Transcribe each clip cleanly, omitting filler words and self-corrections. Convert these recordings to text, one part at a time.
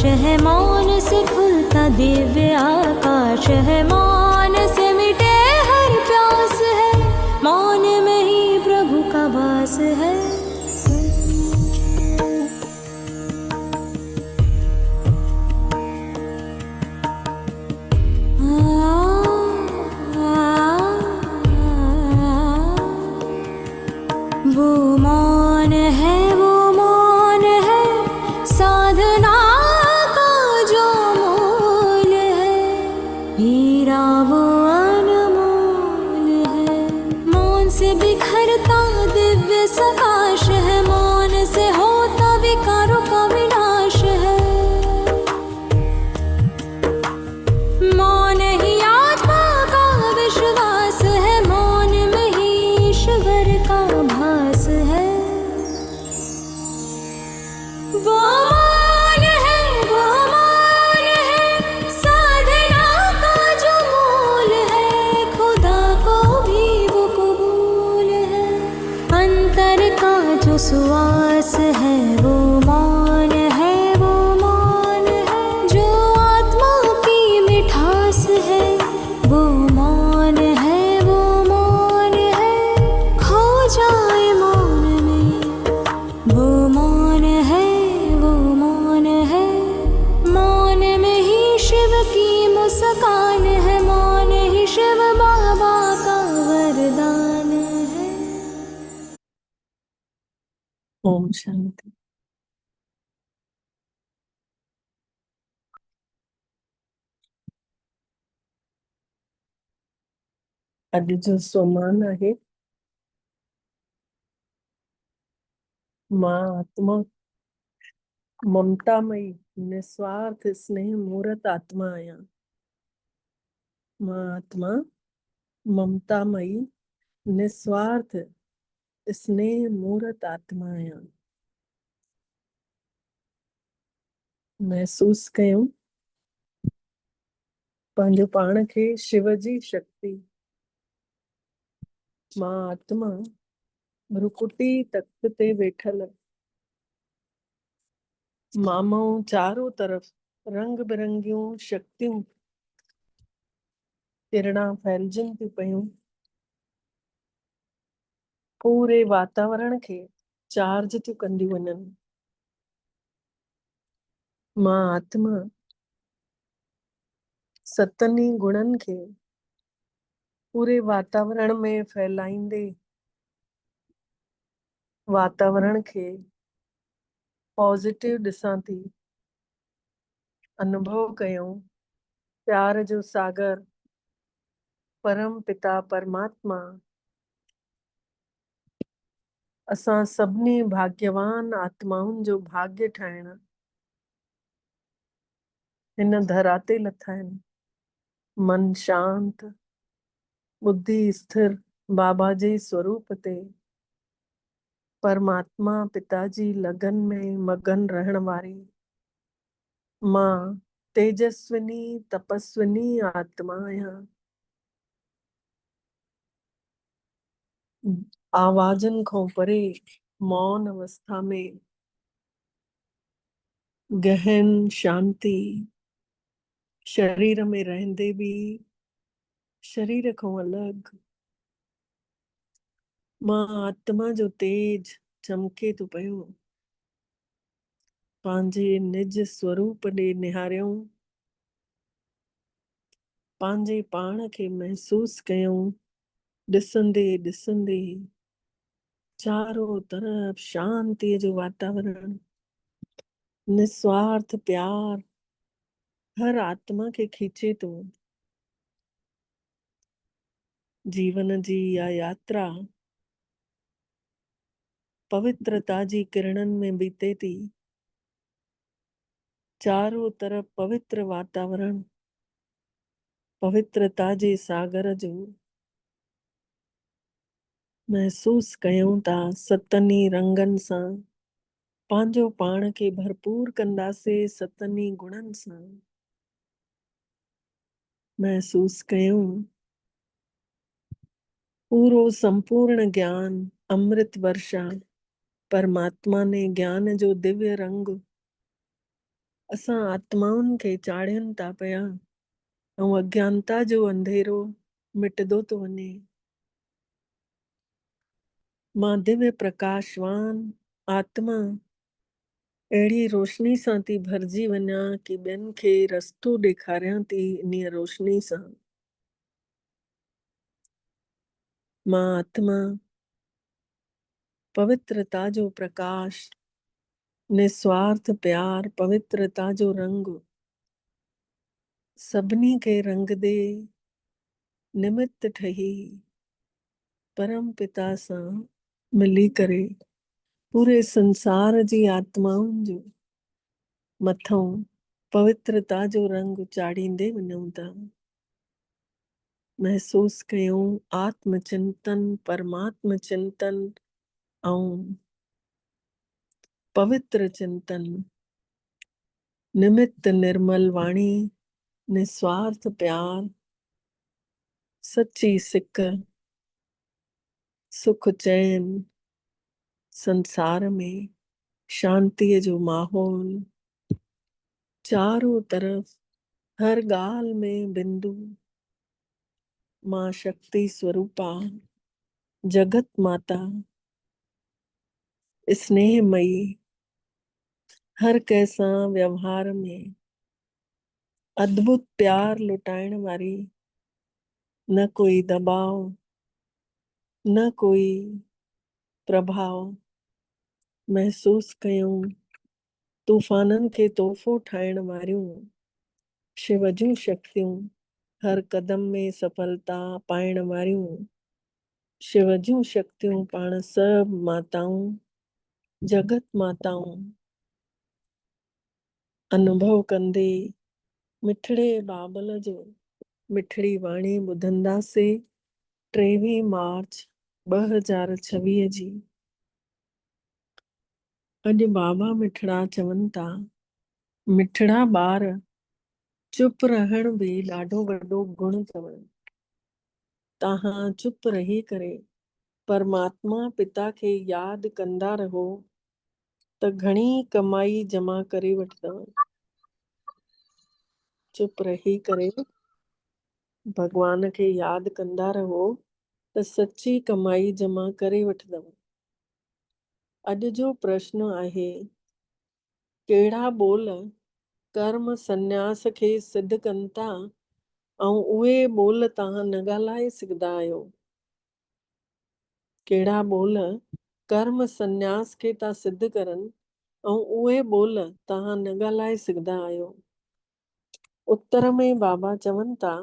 प्रकाश है, मौन से खुलता दिव्य आकाश है, मौन से मिटे हर प्यास है, मौन में ही प्रभु का वास है। वो मौन है, वो मौन है, साधना का जो मूल है, हीरा वो अनमोल है। मौन से बिखरता दिव्य सकाश है, मौन से होता विकारों का विनाश है। मौन ही आत्मा का विश्वास है, मौन में ही ईश्वर का भास है। वो मौन है, वो मौन है, साधना का जो मूल है, खुदा को भी वो कबूल है। अंतर का जो सुवास है, वो मौन है, वो मौन है, जो आत्मा की मिठास है, वो मौन है, वो मौन है, खो जाए मौन में। वो मौन है, वो मौन है, मौन में ही शिव की मुस्कान है, मौन ही शिव बाबा का वरदान है। ओम शांति। अॼु जो सोमान आहे मां आत्मा ममतामयी निस्वार्थ स्नेह मूर्त आत्मा आहियां। मां आत्मा ममतामयी निस्वार्थ स्नेह मूर्त आत्मा आहियां। महसूस कयूं पंहिंजो पाण खे शिव जी शक्ति। मां आत्मा भ्रुकुटी तख्त ते वेठल मामाऊं चारों तरफ रंग बिरंगियूं शक्तियूं किरणा फैलजनि थियूं पयूं। पूरे वातावरण खे चार्ज थियूं कंदियूं वञनि। मां आत्मा सतनी गुणनि खे पूरे वातावरण में फैलाईंदे वातावरण खे पॉजिटिव ॾिसां थी। अनुभव कयूं प्यार जो सागर परम पिता परमात्मा असां सभिनी भाग्यवान आत्माउनि जो भाग्य ठाहिण हिन धरा ते लथा आहिनि। मन शांत, बुद्धि स्थिर बाबा जे स्वरूप ते परमात्मा पिता जी लगन में मगन रहण वारी मां तेजस्विनी तपस्विनी आत्मा आहियां। आवाजन खां परे मौन अवस्था में गहन शांति शरीर में रहंदे भी शरीर खां अलग मां आत्मा जो तेज चमके थो पियो। पंहिंजे निज स्वरूप ॾे निहारियूं, पंहिंजे पाण खे महसूस कयूं। ॾिसंदे ॾिसंदे चारों तरफ शांति जो वातावरण, निस्वार्थ प्यार हर आत्मा के खींचे तो। जीवन जी या यात्रा पवित्रता जी किरणन में बीते थी। चारों तरफ पवित्र वातावरण, पवित्रता जे सागर जो महसूस कयूं था। सतनी रंगन सां पंहिंजो पाण खे भरपूर कंदासीं। सतनी गुणन सां महसूस कयूं पूरो संपूर्ण ज्ञान अमृत वर्षा परमात्मा ने ज्ञान जो दिव्य रंग असां आत्माउनि खे चाढ़ियनि था पिया ऐं अज्ञानता जो अंधेरो मिटंदो थो वञे। मां दिव्य प्रकाशवान आत्मा अहिड़ी रोशनी सां थी भरिजी वञा कि ॿियनि खे रस्तो ॾेखारियां थी इन रोशनी सां। मां आत्मा पवित्रता जो प्रकाश, निस्वार्थ प्यार, पवित्रता जो रंग सभिनी खे रंग दे निमित्त ठही परम पिता सां मिली करे पूरे संसार जी आत्माउनि जो मथों पवित्रता जो रंग चाढ़ींदे वञूं था। महसूस कयूं आत्मचिंतन, परमात्म चिंतन ऐं पवित्र चिंतन, निमित्त निर्मल वाणी, निस्वार्थ प्यार, सच्ची सिक, सुख चैन, संसार में शांतिअ जो माहौल, चारों तरफ हर ॻाल्हि में बिंदु, मां शक्ति स्वरूपा, जगत माता, स्नेहमयी, हर कंहिंसां व्यवहार में अद्भुत प्यार लुटाइण वारी, न कोई दबाव, न कोई प्रभाव। महसूस कयूं तूफ़ाननि खे तोहफ़ो ठाहिण वारियूं शिव जूं शक्तियूं, हर कदम में सफलता पाइण वारियूं शिव जूं शक्तियूं, पाण सभु माताऊं, जगत माताऊं अनुभव कंदे मिठड़े बाबल जो मिठड़ी वाणी ॿुधंदासीं 23 मार्च 2026 जी। अॼु बाबा मिठड़ा चवनि था, मिठड़ा ॿार चुप रहण बि ॾाढो वॾो गुण अथव। तव्हां चुप रही करे परमात्मा पिता खे यादि कंदा रहो त घणी कमाई जमा करे वठंदव। चुप रही करे भगवान खे यादि कंदा रहो त सच्ची कमाई जमा करे वठंदव। अॼु जो प्रश्न आहे, कहिड़ा ॿोल कर्म संन्यास खे सिद्ध कनि था ऐं उहे ॿोल तव्हां न ॻाल्हाए सघंदा आहियो। कहिड़ा ॿोल कर्म संन्यास खे था सिद्ध करनि ऐं उहे ॿोल तव्हां न ॻाल्हाए सघंदा आहियो। उत्तर में बाबा चवनि था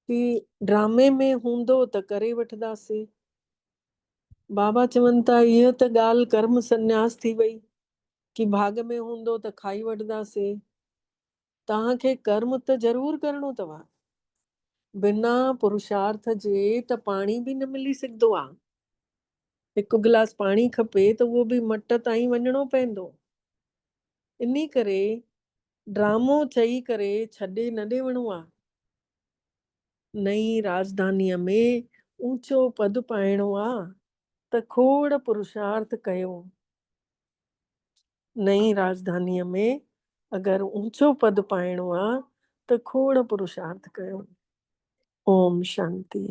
कि ड्रामे में हूंदो त करे वठंदासीं। बाबा चवनि था इहो त ॻाल्हि कर्म संन्यास थी वई कि भाग में हूंदो त खाई वठंदासीं। तव्हांखे कर्म त ज़रूर करणो अथव। बिना पुरुषार्थ जे त पाणी बि न मिली सघंदो आहे। हिकु गिलास पाणी खपे त उहो बि मट ताईं वञिणो पवंदो। इन करे ड्रामो चई करे छॾे न ॾियणो आहे। नई राजधानीअ में ऊंचो पद पाइणो आहे त खोड़ पुरुषार्थ कयो। नई राजधानीअ में अगर ऊंचो पद पाइणो आहे त खोड़ पुरुषार्थ कयो। ओम शांति।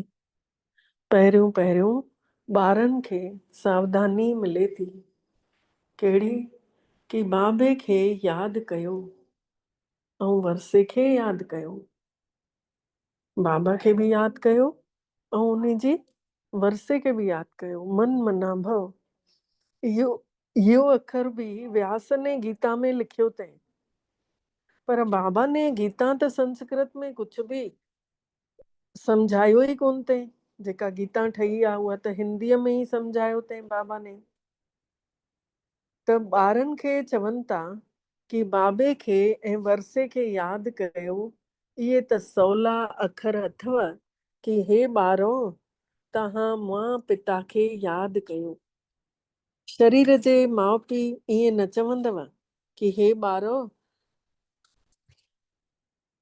पहिरियों पहिरियों ॿारनि खे सावधानी मिले थी। कहिड़ी कि बाबे खे यादि कयो ऐं वरसे खे यादि कयो। बाबा खे बि यादि कयो ऐं उन जी वरसे खे बि यादि कयो। मन मना भव, इहो अखर बि व्यास ने गीता में लिखियो अथई। पर बाबा ने गीता त संस्कृत में कुछ बि सम्झायो ई कोन अथई। जेका गीता ठही आहे उहा त हिंदीअ में ई सम्झायो अथई बाबा ने। त ॿारनि खे चवनि था कि बाबे खे ऐं वरसे खे यादि कयो। इहे त सवला अखर अथव कि हे ॿारो तव्हां मां पिता खे यादि कयो। शरीर जे माउ पीउ ईअं न चवंदव कि हे ॿारो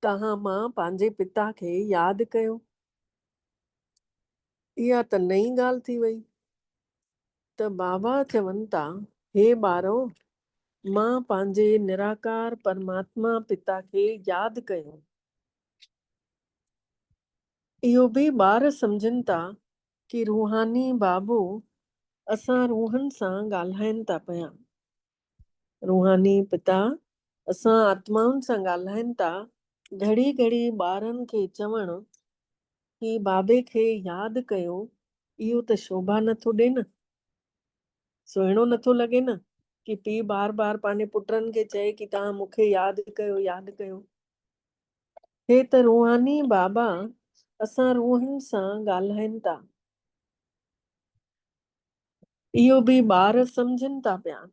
तव्हां मां पंहिंजे पिता खे यादि कयो। इहा त नई ॻाल्हि थी वई। त बाबा चवनि था, हे ॿारो मां पंहिंजे निराकार परमात्मा पिता खे यादि कयो। इहो बि ॿार सम्झनि था कि रूहानी बाबो असां रूहनि सां ॻाल्हाइनि था पिया। रूहानी पिता असां आत्माउनि सां ॻाल्हाइनि था। घड़ी घड़ी ॿारनि खे चवणु कि बाबे खे यादि कयो, इहो त शोभा नथो ॾे न, सुहिणो नथो लॻे न कि पीउ बार बार पंहिंजे पुटनि खे चए कि तव्हां मूंखे यादि कयो, यादि कयो। हे त रूहानी बाबा असां रूहनि सां ॻाल्हाइनि था। इहो बि ॿार सम्झनि था पिया।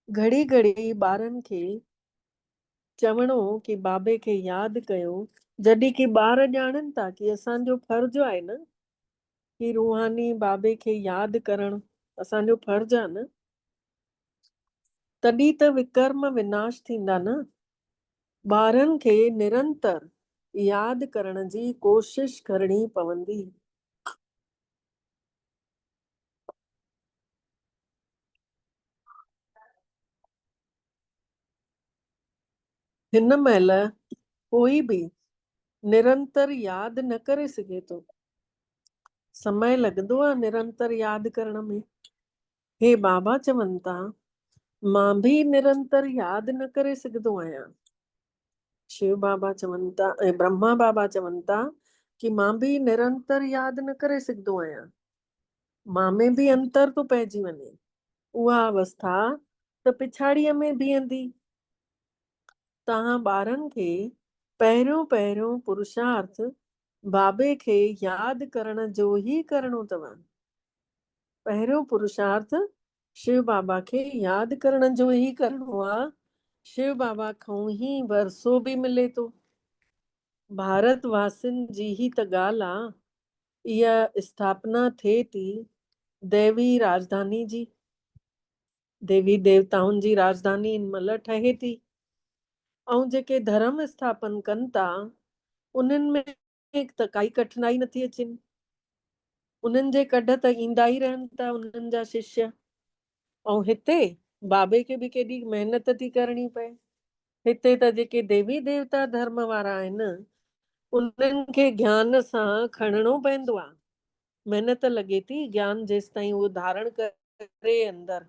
घड़ी घड़ी ॿारनि खे चवणो कि बाबे खे यादि कयो, जॾहिं कि ॿार ॼाणनि था कि असांजो फर्ज़ु आहे न कि रूहानी बाबे खे यादि करणु असांजो फर्ज़ु आहे न, तॾहिं त विकर्म विनाश थींदा न। ॿारनि खे निरंतर यादि करण जी कोशिश करणी पवंदी। हिन महिल कोई बि निरंतर यादि न करे सघे थो। समय लॻंदो आहे निरंतर यादि करण में। हे बाबा चवनि था, मां बि निरंतर यादि न करे सघंदो आहियां। शिव बाबा चवनि था ऐं ब्रह्मा बाबा चवनि था कि मां बि निरंतर यादि न करे सघंदो आहियां। मां में बि अंतर थो पइजी वञे। उहा अवस्था त पिछाड़ीअ में बीहंदी। तव्हां ॿारनि खे पहिरियों पहिरियों पुरुषार्थ बाबे खे यादि करण जो ई करणो अथव। पहिरियों पुरुषार्थ शिव बाबा खे यादि करण जो ई करणो आहे। शिव बाबा खां ई वरसो बि मिले थो। भारत वासियुनि जी ही त ॻाल्हि आहे। इहा स्थापना थिए थी देवी राजधानी जी। देवी देवताउनि जी राजधानी इन महिल ठहे थी। ऐं जेके धर्म स्थापन कनि था उन्हनि में त काई कठिनाई नथी अचनि। उन्हनि जे कढ त ईंदा ई रहनि था उन्हनि जा शिष्य। ऐं हिते बाबे खे बि केॾी महिनत थी करणी पए। हिते त जेके देवी देवता धर्म वारा आहिनि उन्हनि खे ज्ञान सां खणणो पवंदो आहे। महिनत लॻे थी ज्ञान जेसि ताईं उहो धारण करे अंदरि।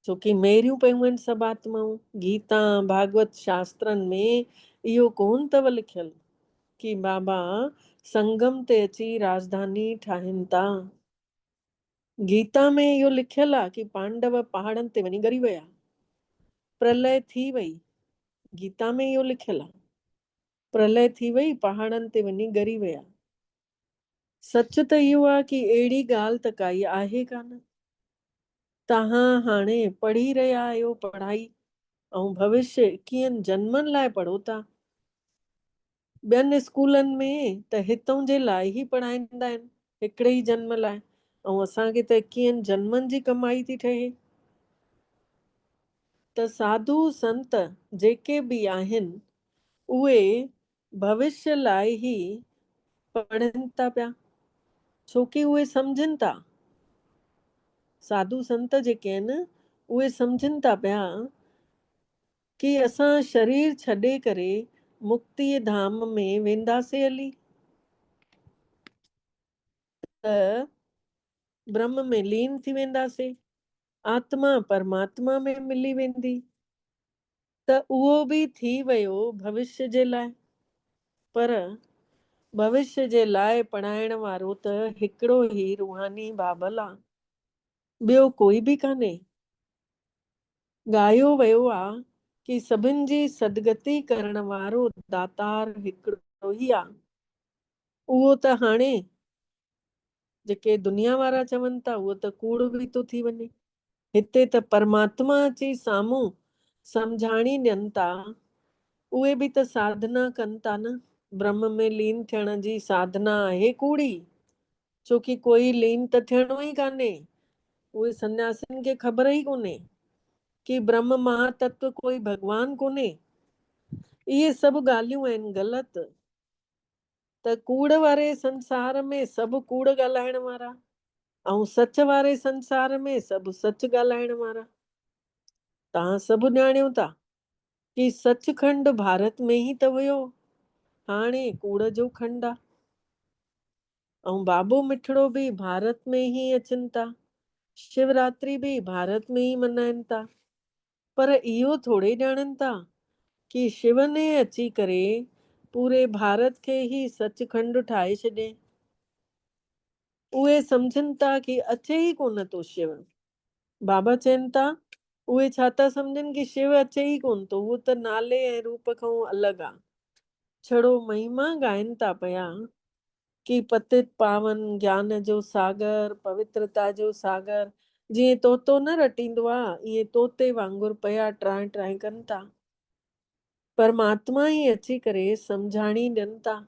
छोकी मेरियूं पियूं आहिनि सभु आत्माऊं। गीता भागवत शास्त्रनि में इहो कोन अथव लिखियलु कि बाबा संगम ते अची राजधानी ठाहिनि था। गीता में इहो लिखियलु आहे कि पांडव पहाड़नि ते वञी ॻरी विया, प्रलय थी वई। गीता में इहो लिखियलु आहे, प्रलय थी वई, पहाड़नि ते वञी ॻरी विया। सच त इहो आहे कि अहिड़ी ॻाल्हि त काई आहे कान। तव्हां हाणे पढ़ी रहिया आहियो पढ़ाई ऐं भविष्य 21 जन्मनि लाइ पढ़ो था। ॿियनि स्कूलनि में त हितों जे लाइ ई पढ़ाईंदा आहिनि, हिकिड़े ई जन्म लाइ। ऐं असांखे त 21 जन्मनि जी कमाई थी ठहे। त साधु संत जेके बि आहिनि उहे भविष्य लाइ ई पढ़नि था पिया। छोकी उहे सम्झनि था, साधु संत जेके आहिनि उहे सम्झनि था पिया कि असां शरीर छॾे करे मुक्तिअ धाम में वेंदासीं हली। त ब्रह्म में लीन थी वेंदासीं, आत्मा परमात्मा में मिली वेंदी। त उहो बि थी वियो भविष्य जे लाइ। पर भविष्य जे लाइ पढ़ाइण वारो त हिकिड़ो ई रूहानी बाबल आहे, ॿियो कोई बि कान्हे। ॻायो वियो आहे कि सभिनि जी सदगति करण वारो दातार हिकिड़ो ई आहे। उहो त हाणे जेके दुनिया वारा चवनि था उहो त कूड़ बि थो थी वञे। हिते त परमात्मा अची साम्हूं सम्झाणी ॾियनि था। उहे बि त साधना कनि था न। ब्रह्म में लीन थियण जी साधना आहे कूड़ी, छोकी कोई लीन त थियणो ई कान्हे। उहे सन्यासियुनि खे ख़बर ई कोन्हे कि ब्रह्म महातत्व कोई भॻवान कोन्हे। इहे सभु ॻाल्हियूं आहिनि ग़लति। त कूड़ वारे संसार में सभु कूड़ ॻाल्हाइण वारा ऐं सच वारे संसार में सभु सच ॻाल्हाइण वारा। तव्हां सभु ॼाणियो था कि सचखंड भारत में ही त हुयो, हाणे कूड़ जो खंड आहे। ऐं बाबो मिठड़ो बि भारत में ही अचनि था, शिवरात्रि भी भारत में ही मनाइनि था। पर इहो थोड़े ॼाणनि था कि शिव ने अची करे पूरे भारत खे ही सचखंड ठाहे छॾे। उहे सम्झनि था कि अचे ही कोन थो शिव। बाबा चवनि था उहे छा था सम्झनि कि शिव अचे ही कोन थो, उहो त नाले ऐं रूप खां अलॻि आहे। छड़ो महिमा ॻाइनि था पिया कि पतित पावन ज्ञान जो सागर, पवित्रता जो सागर, जीअं तोतो न रटींदो आहे ईअं तोते वांगुरु पिया ट्राए ट्राए कनि था। परमात्मा ही अची करे सम्झाणी ॾियनि था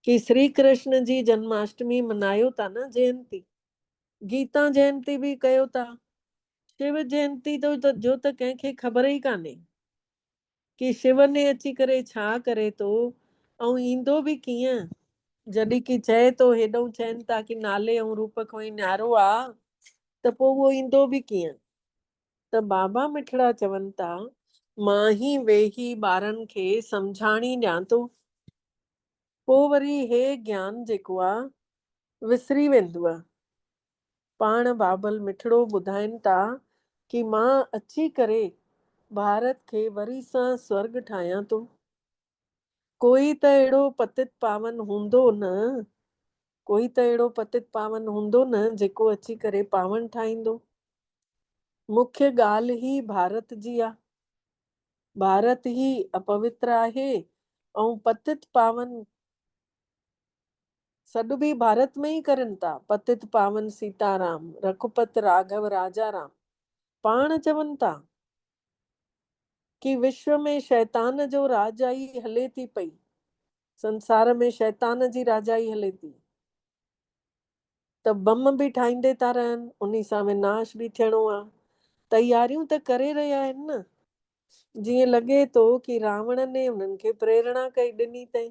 कि श्री कृष्ण जी जन्माष्टमी मनायो था न, जयंती, गीता जयंती भी कयो था। शिव जयंती जो त कंहिंखे ख़बर ही कान्हे कि शिव ने अची करे छा करे थो ऐं ईंदो भी कीअं। जॾहिं कि चए थो, हेॾो चवनि था कि नाले ऐं रूप खां ही न्यारो आहे, त पोइ उहो ईंदो भी कीअं। त बाबा मिठड़ा चवनि था मां ही वेही ॿारनि खे सम्झाणी ॾियां थो, पोइ वरी हे ज्ञान जेको आहे विसरी वेंदव। पाण बाबल मिठड़ो ॿुधाइनि था कि मां अची करे भारत खे वरी सां स्वर्ग ठाहियां थो। कोई त अहिड़ो पतित पावन हूंदो न, कोई त अहिड़ो पतित पावन हूंदो न जेको अची करे पावन ठाहींदो। मुख्य ॻाल्हि ही भारत जी आहे। भारत ही अपवित्र आहे ऐं पतित पावन सॾु भी भारत में ही करनि था। पतित पावन सीताराम, रघुपत राघव राजा राम। पाण चवनि था कि विश्व में शैतान जो राजाई हले थी पई, संसार में शैतान जी राजाई हले थी। त बम भी ठाहींदे था रहनि, उन्ही सां विनाश भी थियणो आहे। तयारियूं त करे रहिया आहिनि न। जीअं लॻे थो कि रावण ने उन्हनि खे प्रेरणा कई ॾिनी अथई।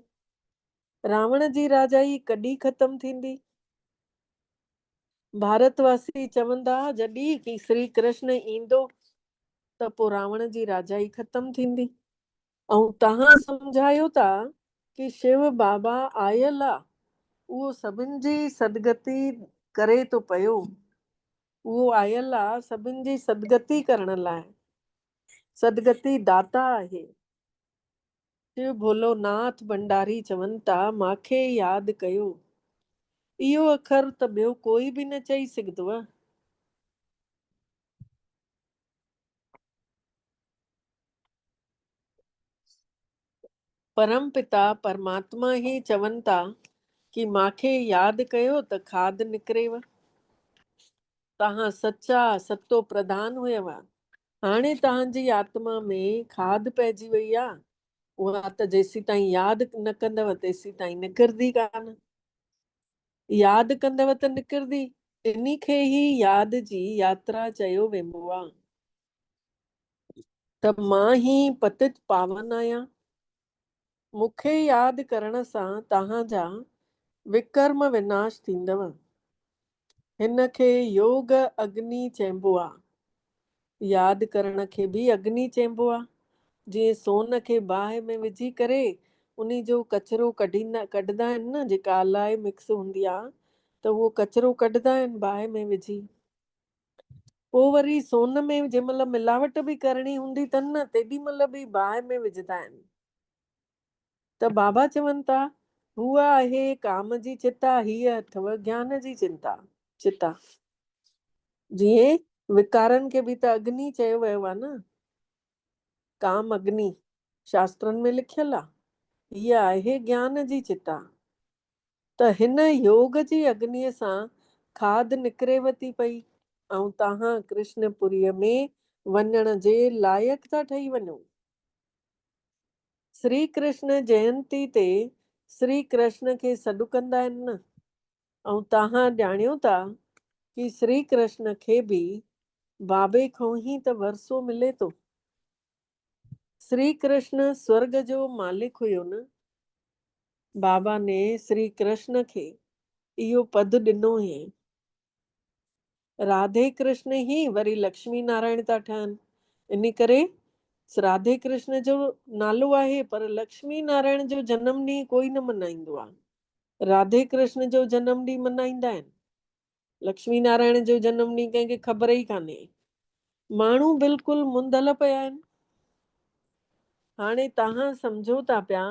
रावण जी राजाई कॾहिं ख़तम थींदी? भारतवासी चवंदा जॾहिं कि श्री कृष्ण ईंदो त पोइ रावण जी राजाई ख़तम थींदी। ऐं तव्हां सम्झायो था कि शिव बाबा आयल आहे, उहो सभिनि जी सदगति करे थो पियो। उहो आयल आहे सभिनि जी सदगति करण लाइ, सदगति दाता आहे। शिव भोलोनाथ भंडारी चवनि था मांखे यादि कयो। इहो अखर त ॿियो कोई भी न चई सघंदो। परम पिता परमात्मा ही चवनि था कि मांखे यादि कयो त खाद निकिरेव। तव्हां सच्चा सतो प्रधान हुयव, हाणे तव्हांजी आत्मा में खाद पइजी वई आहे। उहा त जेसीं ताईं यादि न कंदव तेसीं ताईं निकिरंदी कान। यादि कंदव त निकिरंदी। इन्ही खे ही यादि जी यात्रा चयो वेंदो आहे। त मां ही पतित पावन आहियां। मूंखे यादि करण सां तव्हांजा विकर्म विनाश थींदव। हिन खे योग अग्नि चइबो आहे। यादि करण खे भी अग्नि चइबो आहे। जीअं सोन खे बाहि में विझी करे उन्ही जो कचिरो कढंदा आहिनि न, जेका अलाए मिक्स हूंदी आहे, त उहो कचिरो कढंदा आहिनि बाहि में विझी। पोइ वरी सोन में जंहिं महिल मिलावट भी करणी हूंदी अथनि न, तेॾी महिल भी बाहि में विझंदा आहिनि। त बाबा चवनि था हूअ आहे काम जी चिता, हीअ अथव ज्ञान जी चिता। जीअं विकारनि खे भी त अग्नि चयो वियो आहे न, काम अग्नि शास्त्रनि में लिखियल आहे। हीअ आहे ज्ञान जी चिता। त हिन योग जी अग्निअ सां खाद निकिरेव थी पई ऐं तव्हां कृष्णपुरीअ में वञण जे लाइक़ था ठही वञो। श्री कृष्ण जयंती ते श्री कृष्ण खे सॾु कंदा आहिनि न। ऐं तव्हां ॼाणियो था कि श्री कृष्ण खे भी बाबे खां ही त वरसो मिले थो। श्री कृष्ण स्वर्ग जो मालिक हुयो न। बाबा ने श्री कृष्ण खे इहो पद ॾिनो हुयईं। राधे कृष्ण ही वरी लक्ष्मी नारायण था ठहनि। इन करे राधे कृष्ण जो नालो आहे, पर लक्ष्मी नारायण जो जनम ॾींहुं कोई न मल्हाईंदो आहे। राधे कृष्ण जो जनम ॾींहुं मल्हाईंदा आहिनि, लक्ष्मी नारायण जो जनम ॾींहुं कंहिंखे ख़बर ई कान्हे। माण्हू बिल्कुलु मुंदल पिया आहिनि। हाणे तव्हां सम्झो था पिया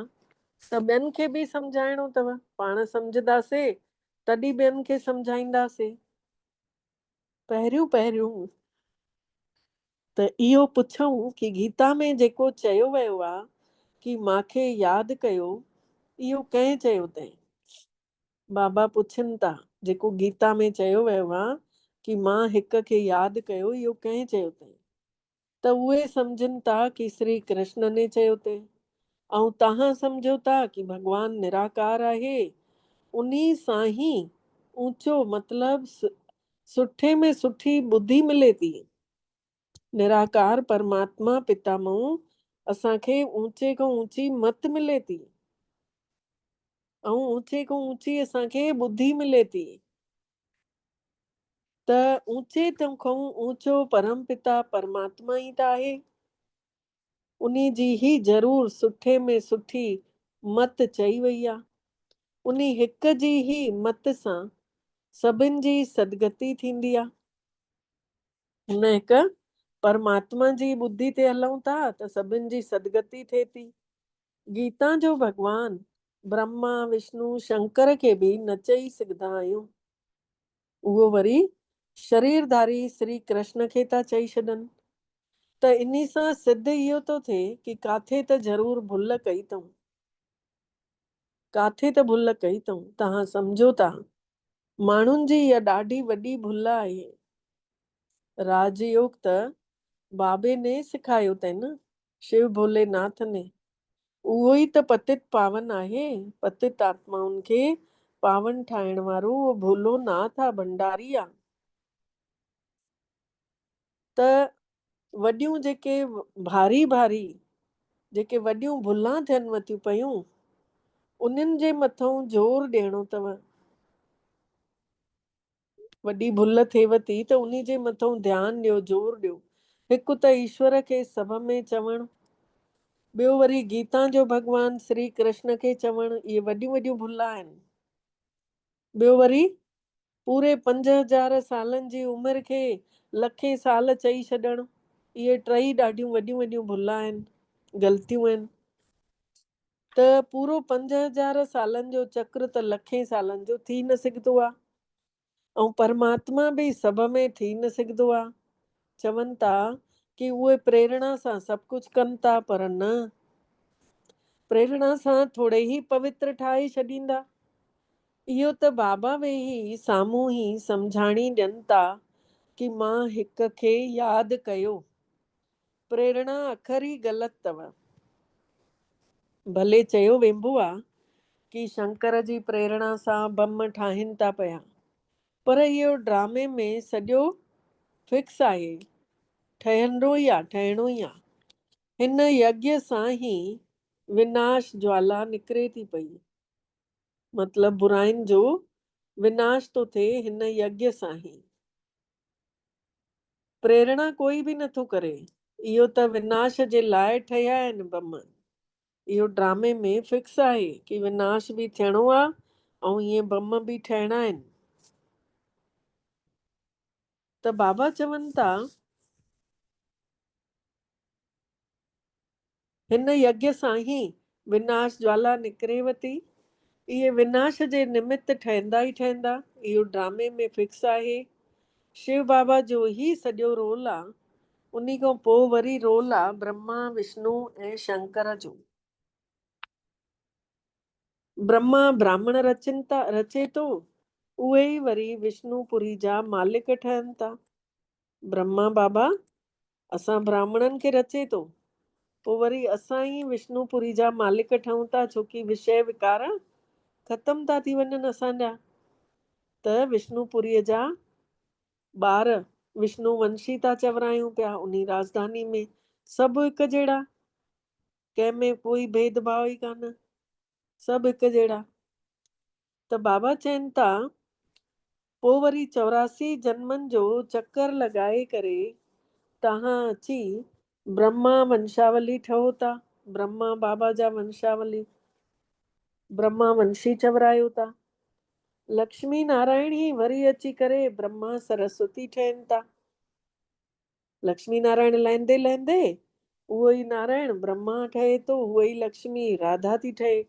त ॿियनि खे बि सम्झाइणो अथव। पाण सम्झंदासीं तॾहिं ॿियनि खे सम्झाईंदासीं। पहिरियों पहिरियों त इहो पुछऊं कि गीता में जेको चयो वियो आहे कि मांखे यादि कयो, इहो कंहिं चयो अथई? बाबा पुछनि था, जेको गीता में चयो वियो आहे कि मां हिक खे यादि कयो, इहो कंहिं चयो अथई? त उहे सम्झनि था कि श्री कृष्ण ने चयो अथई। ऐं तव्हां सम्झो था कि भॻवानु निराकार आहे, उन्ही सां ई ऊंचो मतिलब सुठे में सुठी बुद्धि मिले थी। निराकार परमात्मा पितामह असांखे ऊंचे खां ऊंची मत मिले थी ऐं ऊंचे खां ऊंची असांखे बुद्धि मिले थी। त ऊंचे खां ऊंचो परम पिता परमात्मा ई त आहे। उन्ही जी ही ज़रूर सुठे में सुठी मत चई वई आहे। उन्ही हिक जी ही मत सां सभिनि जी सदगति थींदी आहे। हुन हिक परमात्मा जी बुद्धि ते हलूं था त सभिनि जी सदगति थिए थी। गीता जो भगवान ब्रह्मा विष्णु शंकर खे बि न चई सघंदा आहियूं, उहो वरी शरीरधारी श्री कृष्ण खे था चई छॾनि। त इन सां सिद्ध इहो थो थिए कि काथे त ज़रूर भुल कई अथऊं, काथे त भुल कई अथऊं। तव्हां सम्झो था माण्हुनि जी इहा ॾाढी वॾी भुल आहे। राजयोग त बाबे ने सिखायो अथई न, शिव भोलेनाथ ने। उहो ई त पतित पावन आहे। पतित आत्माउनि खे पावन ठाहिण वारो उहो भोलोनाथ आहे, भंडारी आहे। त वॾियूं जेके भारी भारी जेके वॾियूं भुलां थियनि वथियूं पयूं, उन्हनि जे मथां ज़ोर ॾियणो अथव। वॾी भुल थिएव थी त उन्ही जे मथां ध्यानु ॾियो, ज़ोर ॾियो। हिकु त ईश्वर खे सभ में चवणु, ॿियो वरी गीता जो भगवान श्री कृष्ण खे चवणु, इहे वॾियूं वॾियूं भुल आहिनि। ॿियो वरी पूरे 5000 सालनि जी उमिरि खे लखे साल चई छॾणु, इहे टई ॾाढियूं वॾियूं वॾियूं भुल आहिनि, ग़लतियूं आहिनि। त पूरो 5000 सालनि जो चक्र त लखे सालनि जो थी न सघंदो आहे। ऐं परमात्मा बि सभ में थी न सघंदो आहे। चवनि था कि उहे प्रेरणा सां सभु कुझु कनि था, पर न, प्रेरणा सां थोरे ई पवित्र ठाहे छॾींदा। इहो त बाबा वेही साम्हूं ई सम्झाणी ॾियनि था कि मां हिक खे यादि कयो। प्रेरणा अखर ई ग़लति अथव। भले चयो वेंबो आहे कि शंकर जी प्रेरणा सां बम ठाहिनि था पिया, पर इहो ड्रामे में सॼो फिक्स आहे, ठहंदो ई आहे, ठहिणो ई आहे। हिन यज्ञ सां ई विनाश ज्वाला निकिरे थी पई, मतलब बुराइनि जो विनाश थो थिए हिन यज्ञ सां ई। प्रेरणा कोई बि नथो करे, इहो त विनाश जे लाइ ठहिया आहिनि बम। इहो ड्रामे में फिक्स आहे कि विनाश बि थियणो आहे ऐं इहे बम बि ठहिणा आहिनि। त बाबा चवनि था हिन यज्ञ सां ई विनाश ज्वाला निकिरेव थी। इहे विनाश जे निमित्त ठहंदा ई ठहंदा, इहो ड्रामे में फिक्स आहे। शिव बाबा जो ई सॼो रोल आहे। उन्ही खां पोइ वरी रोल आहे ब्रह्मा विष्णु ऐं शंकर जो। ब्रह्मा ब्राह्मण रचे थो, उहे ई वरी विष्णुपुरी जा मालिक ठहनि था। ब्रह्मा बाबा असां ब्राह्मणनि खे रचे थो, पोइ वरी असां ई विष्णुपुरी जा मालिक ठहूं था, छोकी विषय विकार ख़तम था थी वञनि असांजा। त विष्णुपुरीअ जा ॿार विष्णु वंशी था चवरायूं पिया उन्ही राजधानी में। सभु हिकु जहिड़ा, कंहिंमें कोई भेदभाव ई कान, सभु हिकु जहिड़ा। त बाबा चवनि था पोइ वरी 84 जन्मनि जो चक्कर लॻाए करे तव्हां अची ब्रह्मा वंशावली ठहो था, ब्रह्मा बाबा जा वंशावली, ब्रह्मा वंशी चवरायो था। लक्ष्मी नारायण ही वरी अची करे ब्रह्मा सरस्वती ठहनि था। लक्ष्मी नारायण लहंदे लहंदे उहो ई नारायण ब्रह्मा ठहे थो, उहो ई लक्ष्मी राधा थी ठहे।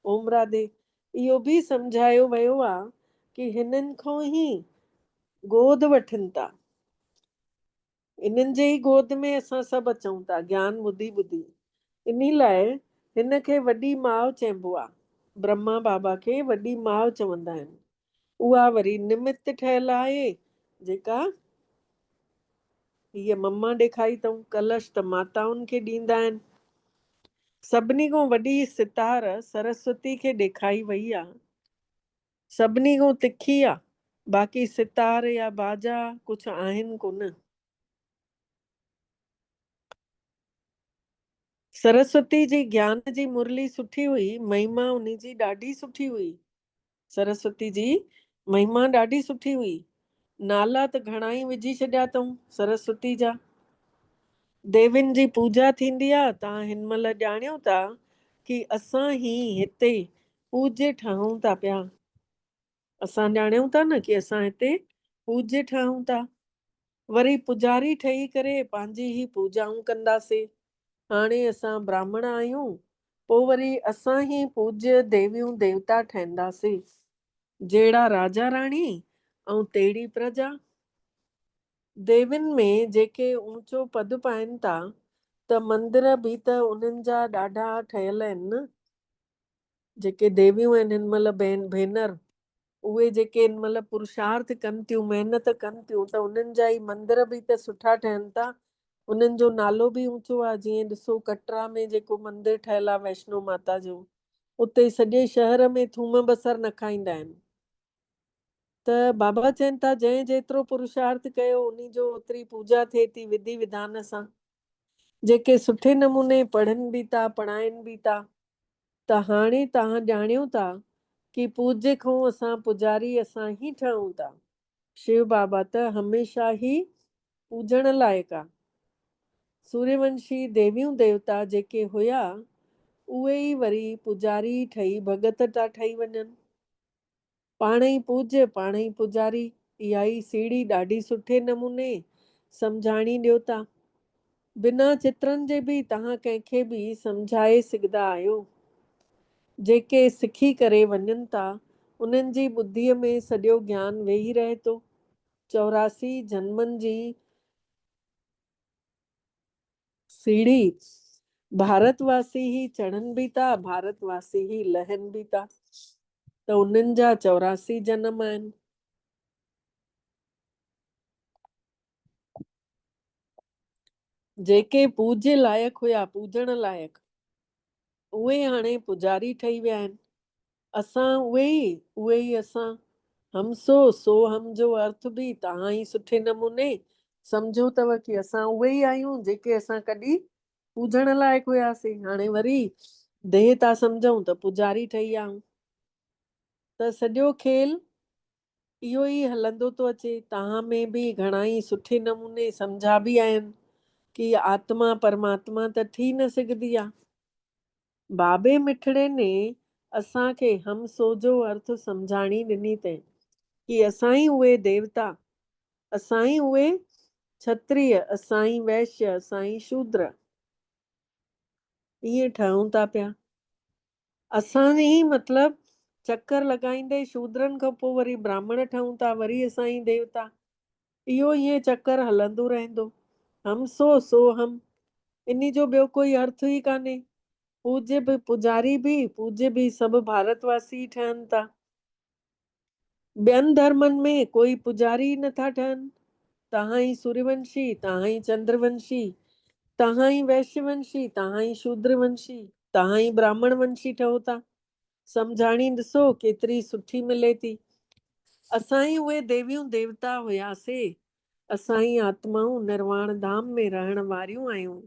ओम राधे। इहो बि सम्झायो वियो आहे कि हिननि खां ई गोद वठनि था, इन्हनि जे ई गोद में असां सभु अचूं था, ज्ञान ॿुधी ॿुधी। इन लाइ हिन खे वॾी माउ चइबो आहे, ब्रह्मा बाबा खे वॾी माउ चवंदा आहिनि। उहा वरी निमित ठहियल आहे, जेका हीअ मम्मा ॾेखारी अथऊं कलश त माताउनि खे ॾींदा आहिनि। सभिनी खां वॾी सितार सरस्वती खे ॾेखारी वई आहे, सभिनी खां तिखी आहे। बाक़ी सितार या बाजा कुझु आहिनि कोन। सरस्वती जी ज्ञान जी मुरली सुठी हुई, महिमा उन जी ॾाढी सुठी हुई। सरस्वती जी महिमा ॾाढी सुठी हुई। नाला त घणा ई विझी छॾिया अथऊं सरस्वती जा। देवियुनि जी पूजा थींदी आहे। तव्हां हिन महिल ॼाणियो था कि असां ही हिते पूज्य ठहूं था पिया। असां ॼाणियूं था न कि असां हिते पूज्य ठहूं था। वरी पुजारी ठही करे पंहिंजी ही पूजाऊं कंदासीं। हाणे असां ब्राह्मण आहियूं, पोइ वरी असां ही पूज्य देवियूं देवता ठहंदासीं। जहिड़ा राजा राणी ऐं तहिड़ी प्रजा। देवियुनि में जेके ऊंचो पद पाइनि था, त मंदिर बि त उन्हनि जा ॾाढा ठहियल आहिनि न। जेके देवियूं आहिनि हिन महिल भेनर, उहे जेके हिन महिल पुरुषार्थ कनि थियूं, महिनत कनि थियूं, त उन्हनि जा ई मंदिर बि त सुठा ठहनि था। उन्हनि जो नालो बि ऊंचो आहे। जीअं ॾिसो कटरा में जेको मंदिर ठहियल आहे वैष्णो माता जो, उते सॼे शहर में थूम बसर न खाईंदा आहिनि। त बाबा चवनि था जंहिं जेतिरो पुरुषार्थ कयो उन जो ओतिरी पूजा थिए थी विधि विधान सां। जेके सुठे नमूने पढ़नि बि था, पढ़ाइनि बि था। त हाणे तव्हां ॼाणियो था कि पूज्य खां असां पुजारी असां ई ठहूं था। शिव बाबा त हमेशह ई पूजण लाइक़ु आहे। सूर्यवंशी देवियूं देवता जेके हुया, उहे ई वरी पुजारी ठही भगत था ठही वञनि। पाण ई पूज्य पाण ई पुजारी। इहा ई सीढ़ी ॾाढी सुठे नमूने सम्झाणी ॾियो था। बिना चित्रनि जे बि तव्हां कंहिंखे बि सम्झाए सघंदा आहियो। जेके सिखी करे वञनि था, उन्हनि जी ॿुद्धीअ में सॼो ज्ञान वेही रहे थो। 84 जन्मनि जी सीढ़ी भारतवासी ही चढ़नि बि था, भारतवासी ही लहनि बि था। त उन्हनि जा 84 जन्म आहिनि। जेके पूज्य लाइक़ु हुया, पूजण लाइक़ु, उहे हाणे पुजारी ठही विया आहिनि। असां उहे ई असां। हम सो हम जो अर्थ बि तव्हां ई सुठे नमूने सम्झो अथव कि असां उहे ई आहियूं जेके असां कॾहिं पूजण लाइक़ु हुयासीं। हाणे वरी देह था सम्झूं त पुजारी ठही विया आहियूं। त सॼो खेल इहो ई हलंदो थो अचे। तव्हां में बि घणा ई सुठे नमूने सम्झा बि आहिनि कि आत्मा परमात्मा त थी न सघंदी आहे। बाबे मिठड़े ने असांखे हम सो जो अर्थ सम्झाणी ॾिनी अथई कि असां ई उहे देवता, असां ई उहे क्षत्रिय, असां ई वैश्य, असां ई शूद्र ईअं ठहूं था पिया। असां ई मतिलबु चक्कर लॻाईंदे शूद्रनि खां पोइ वरी ब्राह्मण ठहूं था, वरी असां ई देवता। इहो ईअं चक्कर हलंदो रहंदो। हम सो हम। इन जो ॿियो कोई अर्थ ई कान्हे। पूज्य बि पुजारी बि पूज्य बि सभु भारतवासी ठहनि था। ॿियनि धर्मनि में कोई पुजारी नथा ठहनि। तव्हां ई सूर्यवंशी, तव्हां ई चंद्रवंशी, तव्हां ई वैश्यवंशी, तव्हां ई शूद्रवंशी, तव्हां ई ब्राह्मण वंशी ठहो था। सम्झाणी ॾिसो केतिरी सुठी मिले थी। असां ई उहे देवियूं देवता हुयासीं। असां ई आत्माऊं निर्वाण धाम में रहण वारियूं आहियूं।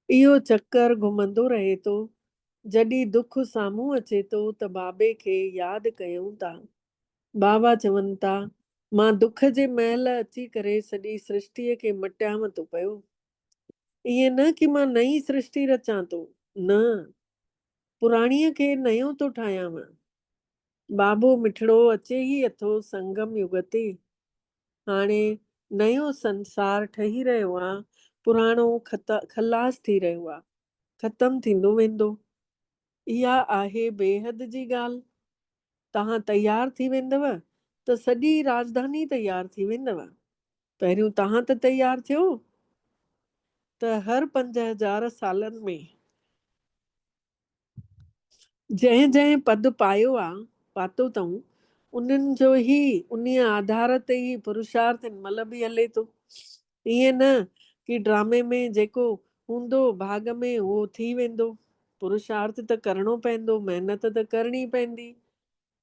इहो चक्कर घुमंदो रहे थो। जॾहिं दुख साम्हूं अचे थो त बाबे खे यादि कयूं था। बाबा चवनि था मां दुख जे महिल अची करे सॼी सृष्टिअ खे मटियांव थो पियो। ईअं न की मां नई सृष्टि रचां थो, न, पुराणीअ खे नयो थो ठाहियांव। बाबो मिठड़ो अचे ई अथो संगम युग ते। हाणे नयो संसार ठही रहियो आहे, पुराणो खलास थी रहियो आहे, ख़तम थींदो वेंदो। इहा आहे बेहद जी ॻाल्हि। तव्हां तयार थी वेंदव त सॼी राजधानी तयार थी वेंदव। पहिरियों तव्हां त तयार थियो त हर 5000 सालनि में जंहिं जंहिं पद पायो आहे, पातो अथऊं, उन्हनि जो ई उन आधार ते ई पुरुषार्थ हिनमहिल बि हले थो। ईअं न कि ड्रामे में जेको हूंदो भाग में उहो थी वेंदो। पुरुषार्थ त करिणो पवंदो, महिनत त करणी पवंदी।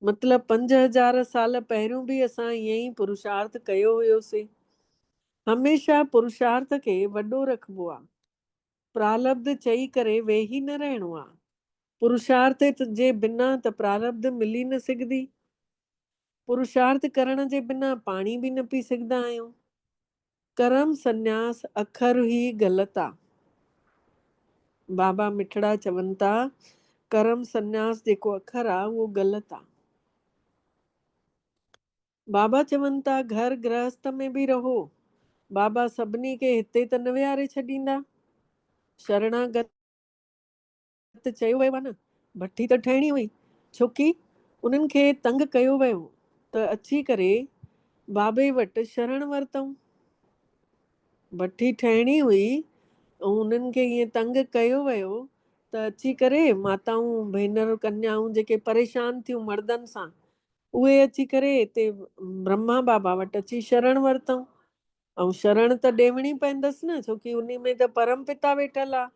मतिलबु 5000 साल पहिरियों बि असां ईअं ई पुरुषार्थ कयो हुयोसीं। हमेशह पुरुषार्थ खे वॾो रखिबो आहे। प्रारब्ध चई करे वेही न रहणो आहे। पुरुषार्थ जे बिना त प्रारब्ध मिली न सघंदी। पुरुषार्थ करण जे बिना पाणी बि न पी सघंदा आहियूं। कर्म संन्यास अखर ही ग़लति आहे। बाबा मिठड़ा चवनि था कर्म संन्यास जेको अखर आहे उहो ग़लति आहे। बाबा चवनि था घर गृहस्थ में बि रहो। बाबा सभिनी खे हिते त न विहारे छॾींदा। शरणागत त चयो वियो आहे न, भट्टी त ठाहिणी हुई, छोकी उन्हनि खे तंग कयो वियो त अची करे बाबे वटि शरण वरितऊं। भट्टी ठाहिणी हुई ऐं उन्हनि खे ईअं तंग कयो वियो त अची करे माताऊं भेनरूं कन्याऊं जेके परेशान थियूं मर्दनि सां, उहे अची करे हिते ब्रह्मा बाबा वटि अची शरण वरितऊं। ऐं शरण त ॾियणी पवंदसि न, छोकी उन में त परम पिता वेठल आहे।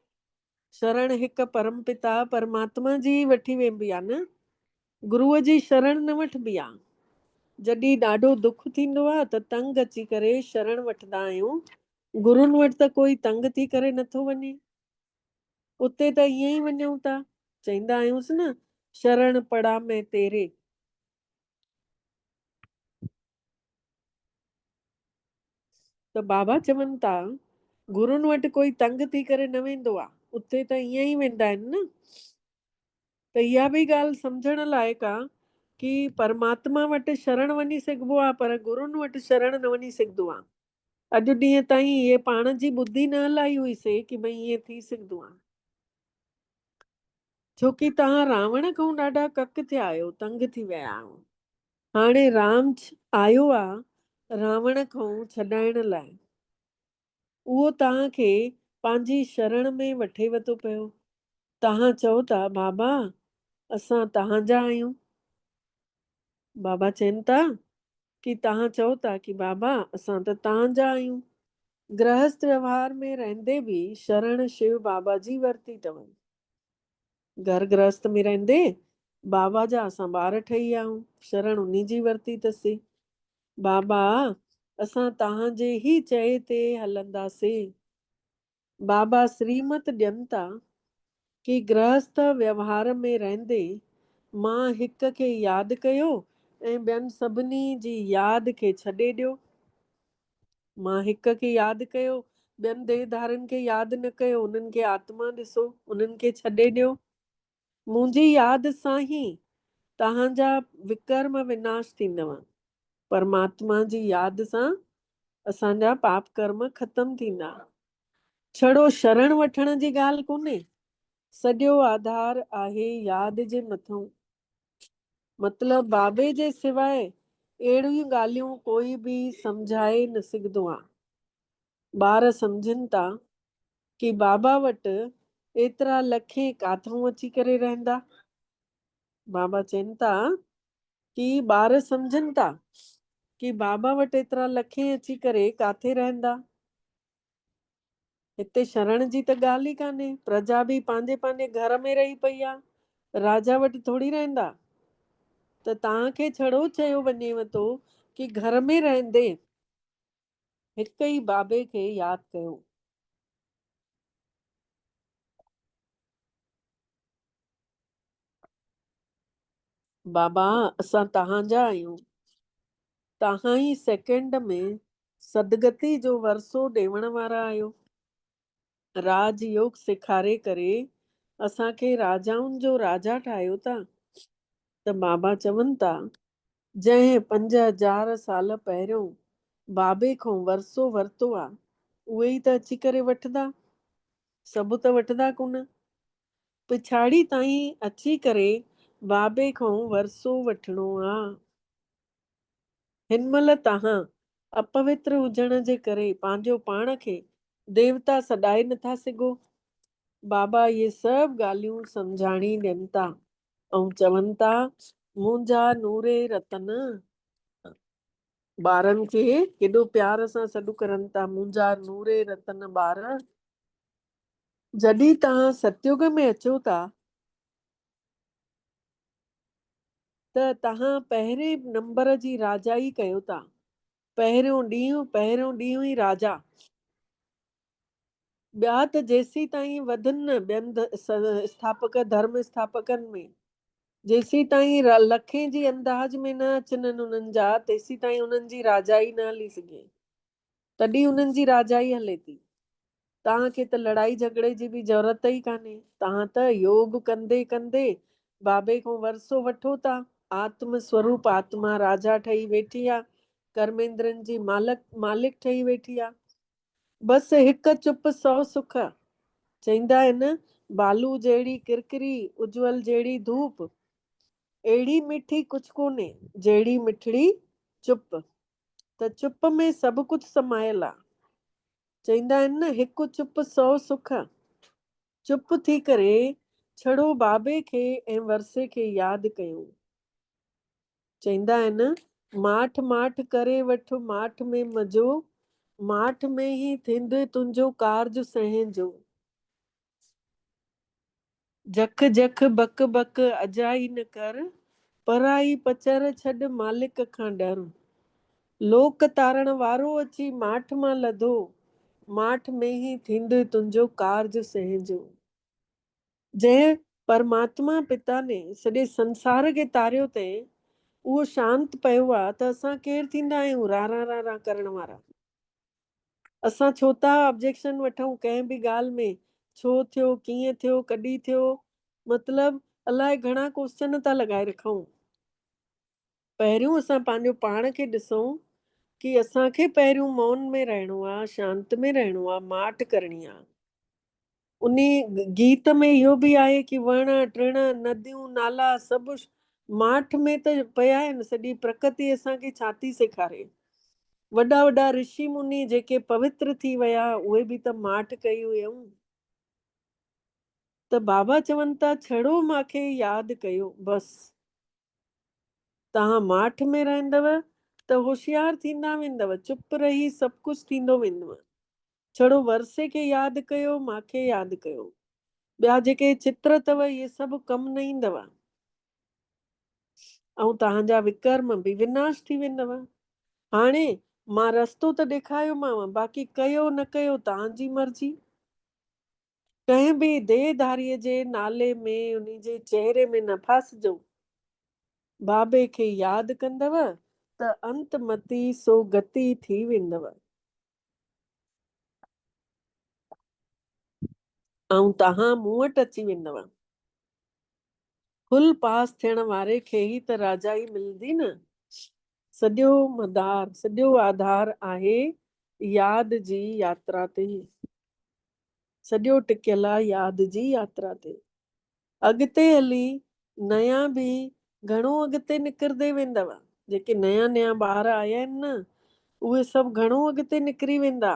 शरण हिकु परम पिता परमात्मा जी वठी वेंदी आहे न, गुरूअ जी शरण न वठिबी आहे। जॾहिं ॾाढो दुख थींदो आहे त तंग अची करे शरण वठंदा आहियूं। गुरुनि वटि त कोई तंग थी करे नथो वञे, उते त ईअं ई वञूं था। चईंदा आहियूंसि न, शरण पड़ा में तेरे। त बाबा चवनि था गुरुनि वटि कोई तंग थी करे न वेंदो आहे, उते त ईअं ई वेंदा आहिनि न। त इहा बि ॻाल्हि सम्झण लाइक़ु आहे कि परमात्मा वटि शरण वञी सघिबो आहे, पर गुरुनि वटि शरण न वञी सघंदो आहे। अॼु ॾींहं ताईं इहे पाण जी ॿुधी न हलाई हुईसीं कि भई ईअं थी सघंदो आहे। छोकी तव्हां रावण खां ॾाढा कक थिया आहियो, तंग थी विया आहियो। हाणे राम आयो आहे रावण खां छॾाइण लाइ। उहो तव्हांखे पंहिंजी शरण में वठेव थो पियो। तव्हां चओ था बाबा असां तव्हांजा आहियूं। बाबा चवनि था कि तव्हां चओ था कि बाबा असां त तव्हांजा आहियूं। गृहस्थ व्यवहार में रहंदे बि शरण शिव बाबा जी वरिती अथव। घर गृहस्थ में रहंदे बाबा जा असां ॿार ठही विया आहियूं, शरण उन्हीं जी वरिती अथसीं। बाबा असां तव्हांजे ई चए ते हलंदासीं। बाबा श्रीमत ॾियनि था कि गृहस्थ व्यवहार में रहंदे मां हिक खे यादि कयो ऐं ॿियनि सभिनी जी यादि खे छॾे ॾियो। मां हिक खे यादि कयो, ॿियनि देहधारनि खे यादि न कयो, उन्हनि खे आत्मा ॾिसो, उन्हनि खे छॾे ॾियो। मुंहिंजी यादि सां ई तव्हांजा विकर्म विनाश थींदव। परमात्मा जी यादि सां असांजा पाप कर्म ख़तम थींदा। छड़ो शरण वठण जी ॻाल्हि कोन्हे, सॼो आधार आहे यादि जे मथां। मतिलबु बाबे जे सवाइ अहिड़ियूं ॻाल्हियूं कोई बि सम्झाए न सघंदो आहे। ॿार सम्झनि था कि बाबा वटि एतिरा लखे काथऊं अची करे रहंदा। बाबा चवनि था कि ॿार सम्झनि था कि बाबा वटि एतिरा लखे अची करे काथे रहंदा। हिते शरण जी त ॻाल्हि ई कान्हे। प्रजा बि पंहिंजे पंहिंजे घर में रही पई आहे, राजा वटि थोरी रहंदा। त तव्हांखे छड़ो चयो वञेव थो कि घर में रहंदे हिक ई बाबे खे यादि कयो। बाबा असां तव्हांजा आहियूं। तव्हां ई सेकेंड में सदगति जो वरसो ॾियण वारा आहियो। राजयोग सेखारे करे असांखे राजाउनि जो राजा ठाहियो था। त बाबा चवनि था जंहिं 5000 साल पहिरियों बाबे खां वरसो वरितो आहे उहे ई त अची करे वठंदा, सभु त वठंदा कोन। पिछाड़ी ताईं अची करे बाबे खां वरसो वठिणो आहे। हिन महिल तव्हां अपवित्र हुजण जे करे पंहिंजो पाण खे देवता सॾाए नथा सघो। बाबा इहे सभु ॻाल्हियूं सम्झाणी ॾियनि था ऐं चवनि था मुंहिंजा नूरे रतन। ॿारनि खे केॾो प्यार सां सॾु करनि था, मुंहिंजा नूरे रतन ॿार। जॾहिं तव्हां सतयुग में अचो था त तव्हां पहिरें नंबर जी राजाई कयो था। पहिरियों ॾींहुं ई राजा। ॿिया त जेसीं ताईं वधनि न ॿियनि स्थापक धर्म स्थापकनि में, जेसीं ताईं लखे जी अंदाज में न अचनि उन्हनि जा, तेसीं ताईं उन्हनि जी राजाई न हली सघे। तॾहिं उन्हनि जी राजाई हले थी। तव्हांखे त लड़ाई झगड़े जी बि ज़रूरत ई कान्हे। तव्हां त योग कंदे कंदे बाबे खां वरसो वठो था। आत्म स्वरूप आत्मा राजा ठही वेठी आहे, कर्मेंद्रनि जी मालिक ठही वेठी आहे। बसि हिकु चुप 100 सुख। चईंदा आहिनि बालू जहिड़ी किरकिरी, उज्जवल जहिड़ी धूप, अहिड़ी मिठी कुझु कोन्हे जहिड़ी मिठड़ी चुप। त चुप में सभु कुझु समायल आहे। चईंदा आहिनि न हिकु चुप 100 सुख। चुप थी करे छड़ो बाबे खे ऐं वरसे खे यादि कयूं। चईंदा आहिनि माठ माठ करे वठ माठ में मज़ो, माठ में ही थिंद तुंहिंजो कारज सहंजो। जख जख बक बक अजाई न कर, पराई पचर छॾ मालिक खां डर। लोक तारण वारो अची माठ मां लधो, माठ में ही थिंद तुंहिंजो कारज सहंजो। जंहिं परमात्मा पिता ने सॼे संसार खे तारियो ते उहो शांत पियो आहे त असां केरु थींदा आहियूं रारा रारा करण वारा। असां छो था ऑब्जेक्शन वठूं कंहिं बि ॻाल्हि में, छो थियो, कीअं थियो, कॾहिं थियो, मतिलबु अलाए घणा क्वेश्चन था लॻाए रखूं। पहिरियों असां पंहिंजो पाण खे ॾिसूं कि असांखे पहिरियों मौन में रहणो आहे, शांत में रहणो आहे, माठ करणी आहे। उन गीत में इहो बि आहे कि वण टिण नदियूं नाला सभु माठ में त पिया आहिनि। सॼी प्रकृति असांखे छा थी सेखारे। वॾा वॾा ऋषि मुनि जेके पवित्र थी विया उहे बि त माठ कई हुयूं। त बाबा चवनि था छड़ो मूंखे यादि कयो। बसि तव्हां माठ में रहंदव त होशियार थींदा वेंदव, चुप रही सभु कुझु थींदो वेंदव। छड़ो वरसे खे यादि कयो, मूंखे यादि कयो। ॿिया जेके चित्र अथव इहे सभु कमु न ईंदव ऐं तव्हांजा विकर्म बि विनाश थी वेंदव। हाणे मां रस्तो त ॾेखारियोमांव, बाक़ी कयो न कयो तव्हांजी मर्ज़ी। कंहिं बि देहधारीअ जे नाले में उन जे चहिरे में न फासिजो। बाबे खे यादि कंदव त अंतमती सो गति थी वेंदव ऐं तव्हां मूं वटि अची वेंदव। फुल पास थियण वारे खे ई त राजाई मिलंदी न। सॼो आधार आहे यादि जी यात्रा ते। सॼो टिकियल आहे यादि जी यात्रा ते। अॻिते हली नया बि घणो अॻिते निकिरंदे वेंदव। जेके नया नया ॿार आया आहिनि न उहे सभु घणो अॻिते निकिरी वेंदा।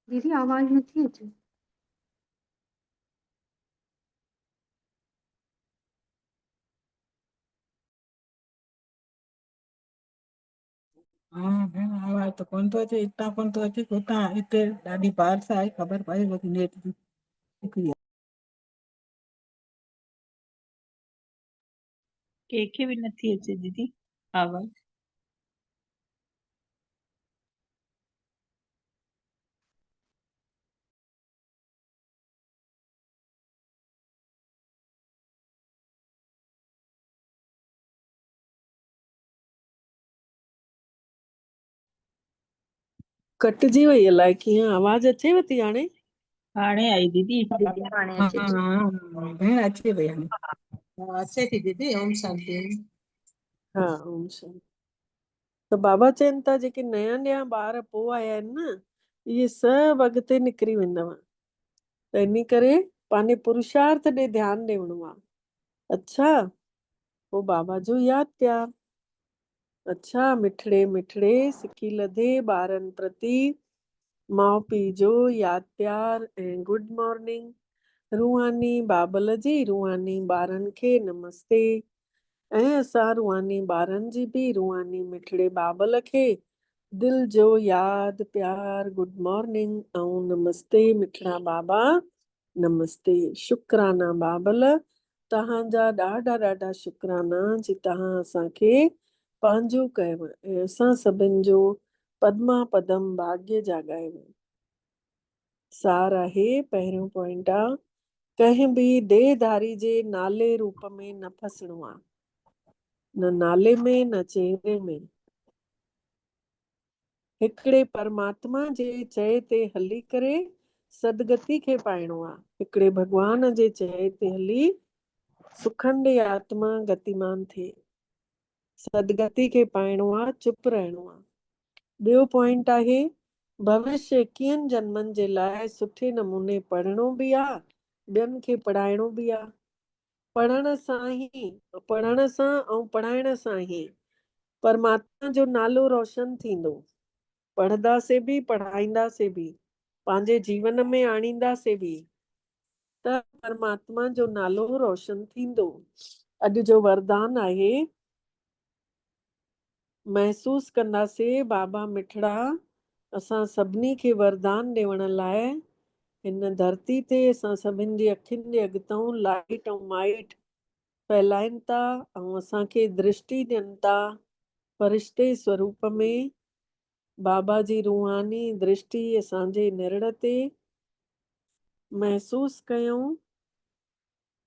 दीदी आवाज नथी अचे। हाँ भेण आवाज तो कोन थो अचे, हितां कोन थो अचे, हुतां हिते ॾाढी बारिश आहे, ख़बर पए थी नेट जी। शुक्रिया। कंहिंखे बि नथी अचे दीदी आवाज़। कटिजी वई अलाए कीअं, आवाज़ अचेव थी हाणे? हाणे आई दीदी। दीदी हाणे हा अचे थी। भेण अचे पई हाणे। हा अचे थी दीदी। ओम शांति। हा ओम शांति। त बाबा चवनि था जेके नया नया ॿार पोइ आया आहिनि न, इहे सभु अॻिते निकिरी वेंदव। त इन करे पंहिंजे पुरुषार्थ ॾे ध्यानु ॾियणो आहे। अच्छा, पोइ बाबा जो यादि प्यार। अच्छा, मिठड़े मिठड़े सिकी लधे ॿारनि प्रति माउ पीउ जो यादि प्यार ऐं गुड मॉर्निंग। रूहानी बाबल जी रूहानी ॿारनि खे नमस्ते। ऐं असां रूहानी ॿारनि जी बि रूहानी मिठड़े बाबल खे दिल जो यादि प्यार गुड मॉर्निंग ऐं नमस्ते। मिठड़ा बाबा नमस्ते। शुक्राना बाबल, तव्हांजा ॾाढा ॾाढा शुक्राना जी तव्हां असांखे पंहिंजो कयव ऐं असां सभिनि जो पद्मा पदम भाग्य जाॻायव। सार आहे, पहिरियों पॉइंट आहे, कंहिं बि देहधारी जे नाले रूप में न फसणो आहे, न नाले में न चेहरे में। हिकिड़े परमात्मा जे चए ते हली करे सदगति खे पाइणो आहे। हिकिड़े भॻवान जे चए ते हली सुखंड आत्मा गतिमान थिए। सदगति खे पाइणो आहे, चुप रहणो आहे। ॿियो पॉइंट आहे, भविष्य 21 जन्मनि जे लाइ सुठे नमूने पढ़णो बि आहे, ॿियनि खे पढ़ाइणो बि आहे। पढ़ण सां ऐं पढ़ाइण सां ई परमात्मा जो नालो रोशन थींदो। पढ़ंदासीं बि पढ़ाईंदासीं बि पंहिंजे जीवन में आणींदासीं बि त परमात्मा जो नालो रोशन थींदो। अॼु जो वरदान आहे, महसूस कंदासीं बाबा मिठड़ा असां सभिनी खे वरदान ॾियण लाइ हिन धरती ते असां सभिनि जी अखियुनि जे अॻितां लाइट ऐं माइट फैलाइनि था ऐं असांखे दृष्टि ॾियनि था फरिश्ते स्वरूप में। बाबा जी रूहानी दृष्टि असांजे निरड़ ते महसूस कयूं।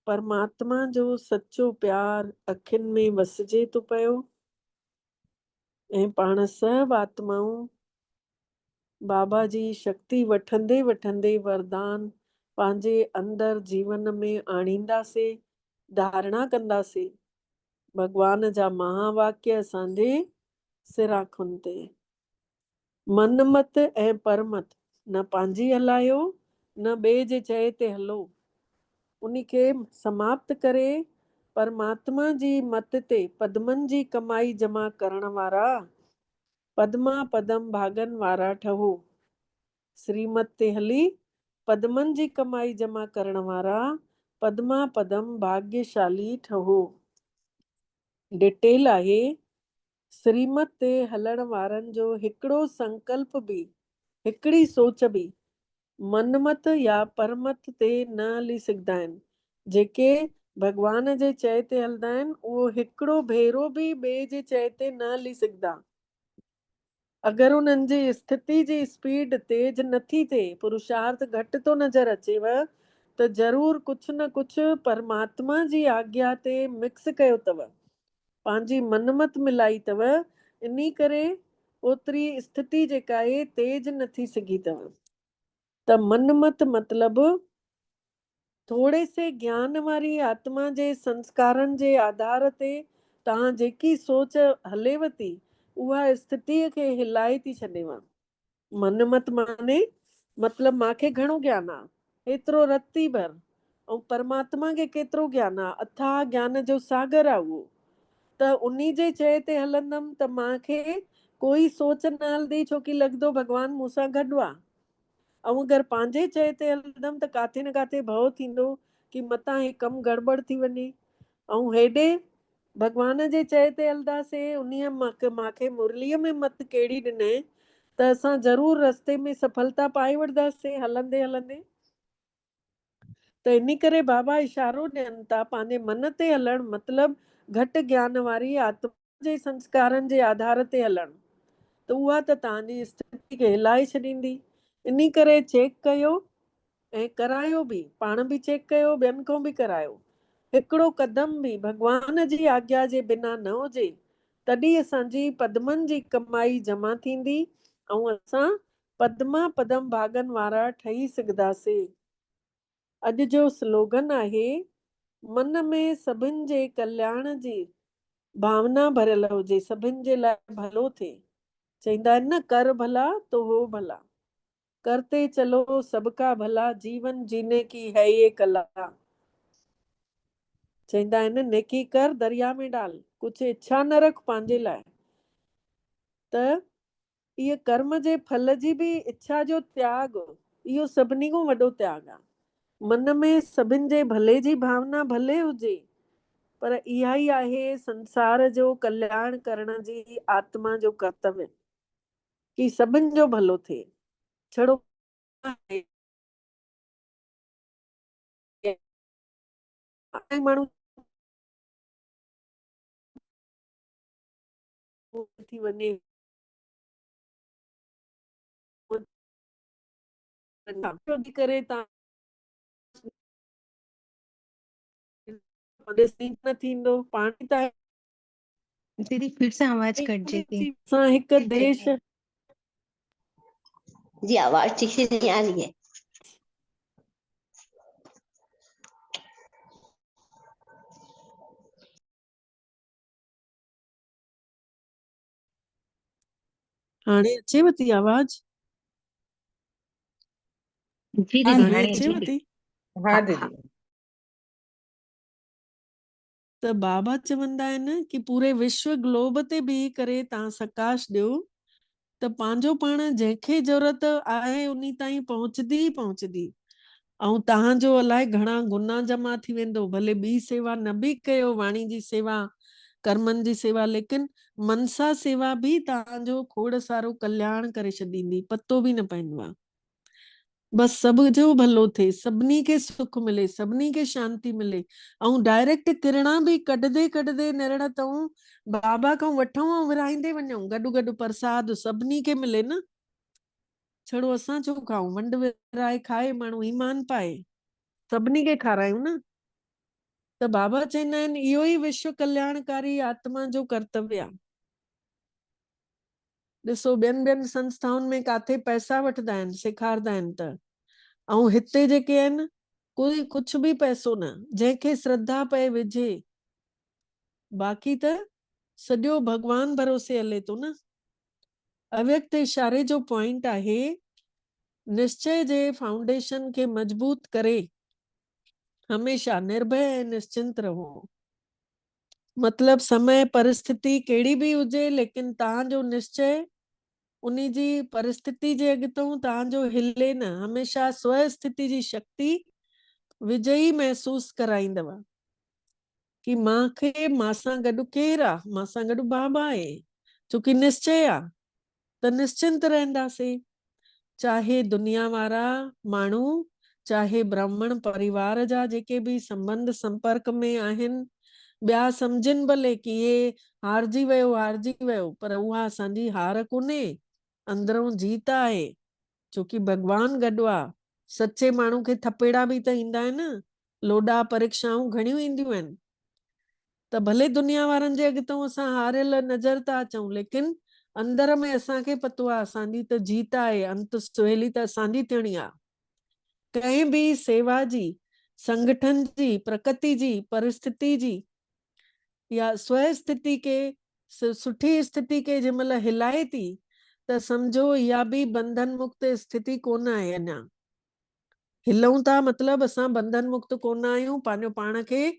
परमात्मा जो सच्चो प्यार अखियुनि में वसिजे थो पियो ऐं पाण सभु आत्माऊं बाबा जी शक्ति वठंदे वठंदे वरदान पंहिंजे अंदर जीवन में आणींदासीं, धारणा कंदासीं। भगवान जा महावाक्य असांजे सिराखुनि ते। मनमत ऐं परमत न पंहिंजी हलायो न ॿिए जे चए ते हलो, उन खे समाप्त करे परमात्मा जी मत ते पद्मनि जी कमाई जमा करण वारा पद्मा पदम भागन वारा ठहो। श्रीमत ते हली पद्मनि जी कमाई जमा करण वारा पद्मा पदम भाग्यशाली ठहो। डिटेल आहे, श्रीमत ते हलण वारनि जो हिकिड़ो संकल्प बि, हिकिड़ी सोच बि मनमत या परमत ते न हली सघंदा आहिनि। जेके भगवान जे चए ते हलंदा आहिनि उहो हिकिड़ो भेरो बि ॿिए जे चए ते न हली सघंदा। अगरि उन्हनि जी स्थिति जी स्पीड तेज नथी थिए, पुरुषार्थ घटि थो नज़र अचेव, त ज़रूर कुझु न कुझु परमात्मा जी आज्ञा ते मिक्स कयो अथव, पंहिंजी मनमत मिलाई अथव, इन करे ओतिरी स्थिति जेका आहे तेज नथी सघी अथव। त मनमत मतिलबु थोरे से ज्ञान वारी आत्मा जे संस्कारनि जे आधार ते तव्हां जेकी सोच हलेव थी उहा स्थितिअ खे हिलाए थी छॾेव। मनमत माने मतिलबु मूंखे घणो ज्ञान आहे, एतिरो रत्ती भर, ऐं परमात्मा खे केतिरो ज्ञान आहे, अथाह ज्ञान जो सागर आहे उहो। त उन जे चए ते हलंदमि त मूंखे कोई सोच न हलंदी, छोकी लॻंदो भॻवानु मूंसां गॾु आहे। ऐं अगरि पंहिंजे चए ते हलंदमि त किथे न किथे भउ थींदो कि मतां हे कमु गड़बड़ थी वञे। ऐं हेॾे भॻवान जे चए ते हलंदासीं, उन्हीअ मूंखे मुरलीअ में मत कहिड़ी ॾिनई त असां ज़रूरु रस्ते में सफलता पाए वठंदासीं हलंदे हलंदे। त इन करे बाबा इशारो ॾियनि था, पंहिंजे मन ते हलणु मतिलबु घटि ज्ञान वारी आत्मा जे संस्कारनि जे आधार ते हलणु, त उहा त तव्हांजी स्थिति खे हिलाए छॾींदी। इन करे चेक कयो ऐं करायो बि, पाण बि चेक कयो, ॿियनि खां बि करायो। हिकिड़ो कदम बि भॻवान जी आज्ञा जे बिना न हुजे, तॾहिं असांजी पद्मनि जी कमाई जमा थींदी ऐं असां पद्मा पदम भागनि वारा ठही सघंदासीं। अॼु जो स्लोगन आहे, मन में सभिनि जे कल्याण जी भावना भरियल हुजे, सभिनि जे लाइ भलो थिए। चईंदा आहिनि न, कर भला तो हो भला, करते चलो सबका भला, जीवन जीने की है ये कला। चईंदा आहिनि नेकी कर दरिया में डाल, कुछ इच्छा न रख पंहिंजे लाइ। त इहे कर्म जे फल जी बि इच्छा जो त्याग, इहो सभिनी खां वॾो त्याग आहे। मन में सभिनि जे भले जी भावना भले हुजे, पर इहा ई आहे संसार जो कल्याण करण जी आत्मा जो कर्तव्य, कि सभिनि जो भलो थिए। छड़ो माण्हू थी वञे, करे तव्हां न थींदो, पाणी त दीदी फिर से आवाज कट जाती। असां हिकु देश, जी आवाज ठीक से नहीं आ रही है। हाणे अचेव थी आवाज? जी दीदी हाणे हाणे अचेव थी? हाँ दीदी। त बाबा चवंदा आहिनि कि पूरे विश्व ग्लोब ते बीही करे तव्हां सकाश ॾियो, त पंहिंजो पाण जंहिंखे ज़रूरत आहे उन ताईं पहुचदी ई पहुचदी। ऐं तव्हांजो अलाए घणा गुना जमा थी वेंदो, भले ॿी सेवा न बि कयो, वाणी जी सेवा, कर्मनि जी सेवा, लेकिन मनसा सेवा बि तव्हांजो खोड़ सारो कल्याण करे छॾींदी, पतो बि न पवंदो आहे। बस सब जो भलो थिए, सभिनी खे सुख मिले, सभिनी खे शांति मिले। ऐं डायरेक्ट किरणा बि कढंदे कढंदे निरण तऊं बाबा खां वठूं ऐं विराईंदे वञूं, गॾु गॾु प्रसाद सभिनी खे मिले न। छड़ो असां छो खाऊं, वंड विराए खाए माण्हू ईमान पाए, सभिनी खे खारायूं न। त बाबा चवंदा आहिनि इहो ई विश्व कल्याणकारी आत्मा जो कर्तव्य आहे। ॾिसो ॿियनि ॿियनि संस्थाउनि में काथे पैसा वठंदा आहिनि, सेखारंदा आहिनि त, ऐं हिते जेके आहिनि कोई कुछ बि पैसो न, जंहिंखे श्रद्धा पए विझे, बाक़ी त सॼो भगवान भरोसे हले थो न। अव्यक्त इशारे जो पॉइंट आहे, निश्चय जे फाउंडेशन खे मजबूत करे हमेशा निर्भय ऐं निश्चिंत रहो। मतलब समय परिस्थिति कहिड़ी भी हुजे, लेकिन तव्हांजो निश्चय उन्ही जी परिस्थिति जे अॻितों तव्हांजो हिले न, हमेशा स्वस्थिति जी शक्ति विजयी महसूस कराईंदव कि मांखे मासां गॾु केरु आहे, मासां गॾु बाबा आहे। छोकि निश्चय आहे त निश्चिंत रहंदासीं। चाहे दुनिया वारा माण्हू, चाहे ब्राह्मण परिवार जा जेके भी संबंध संपर्क में आहिनि, ॿिया सम्झनि भले कि ये हारजी वियो, पर उहा असांजी हार कोन्हे, अंदरों जीत आहे। छोकि भगवान गॾु आहे। सच्चे माण्हू खे थपेड़ा बि त ईंदा आहिनि, लोॾा परीक्षाऊं घणियूं ईंदियूं आहिनि। त भले दुनिया वारनि जे अॻितों असां हारियल नज़र था अचूं, लेकिन अंदर में असांखे पतो आहे असांजी त जीत आहे, अंत सवेली त असांजी थियणी आहे। कंहिं भी सेवा जी, संगठन जी, प्रकृति जी, परिस्थिति जी या स्वस्थिति के, सुठी स्थिति के जंहिं महिल हिलाए थी, त समझो इहा भी बंधन मुक्त स्थिति कोन आहे। अञा हिलऊं था मतलब असां बंधन मुक्त कोन आहियूं, पंहिंजो पाण खे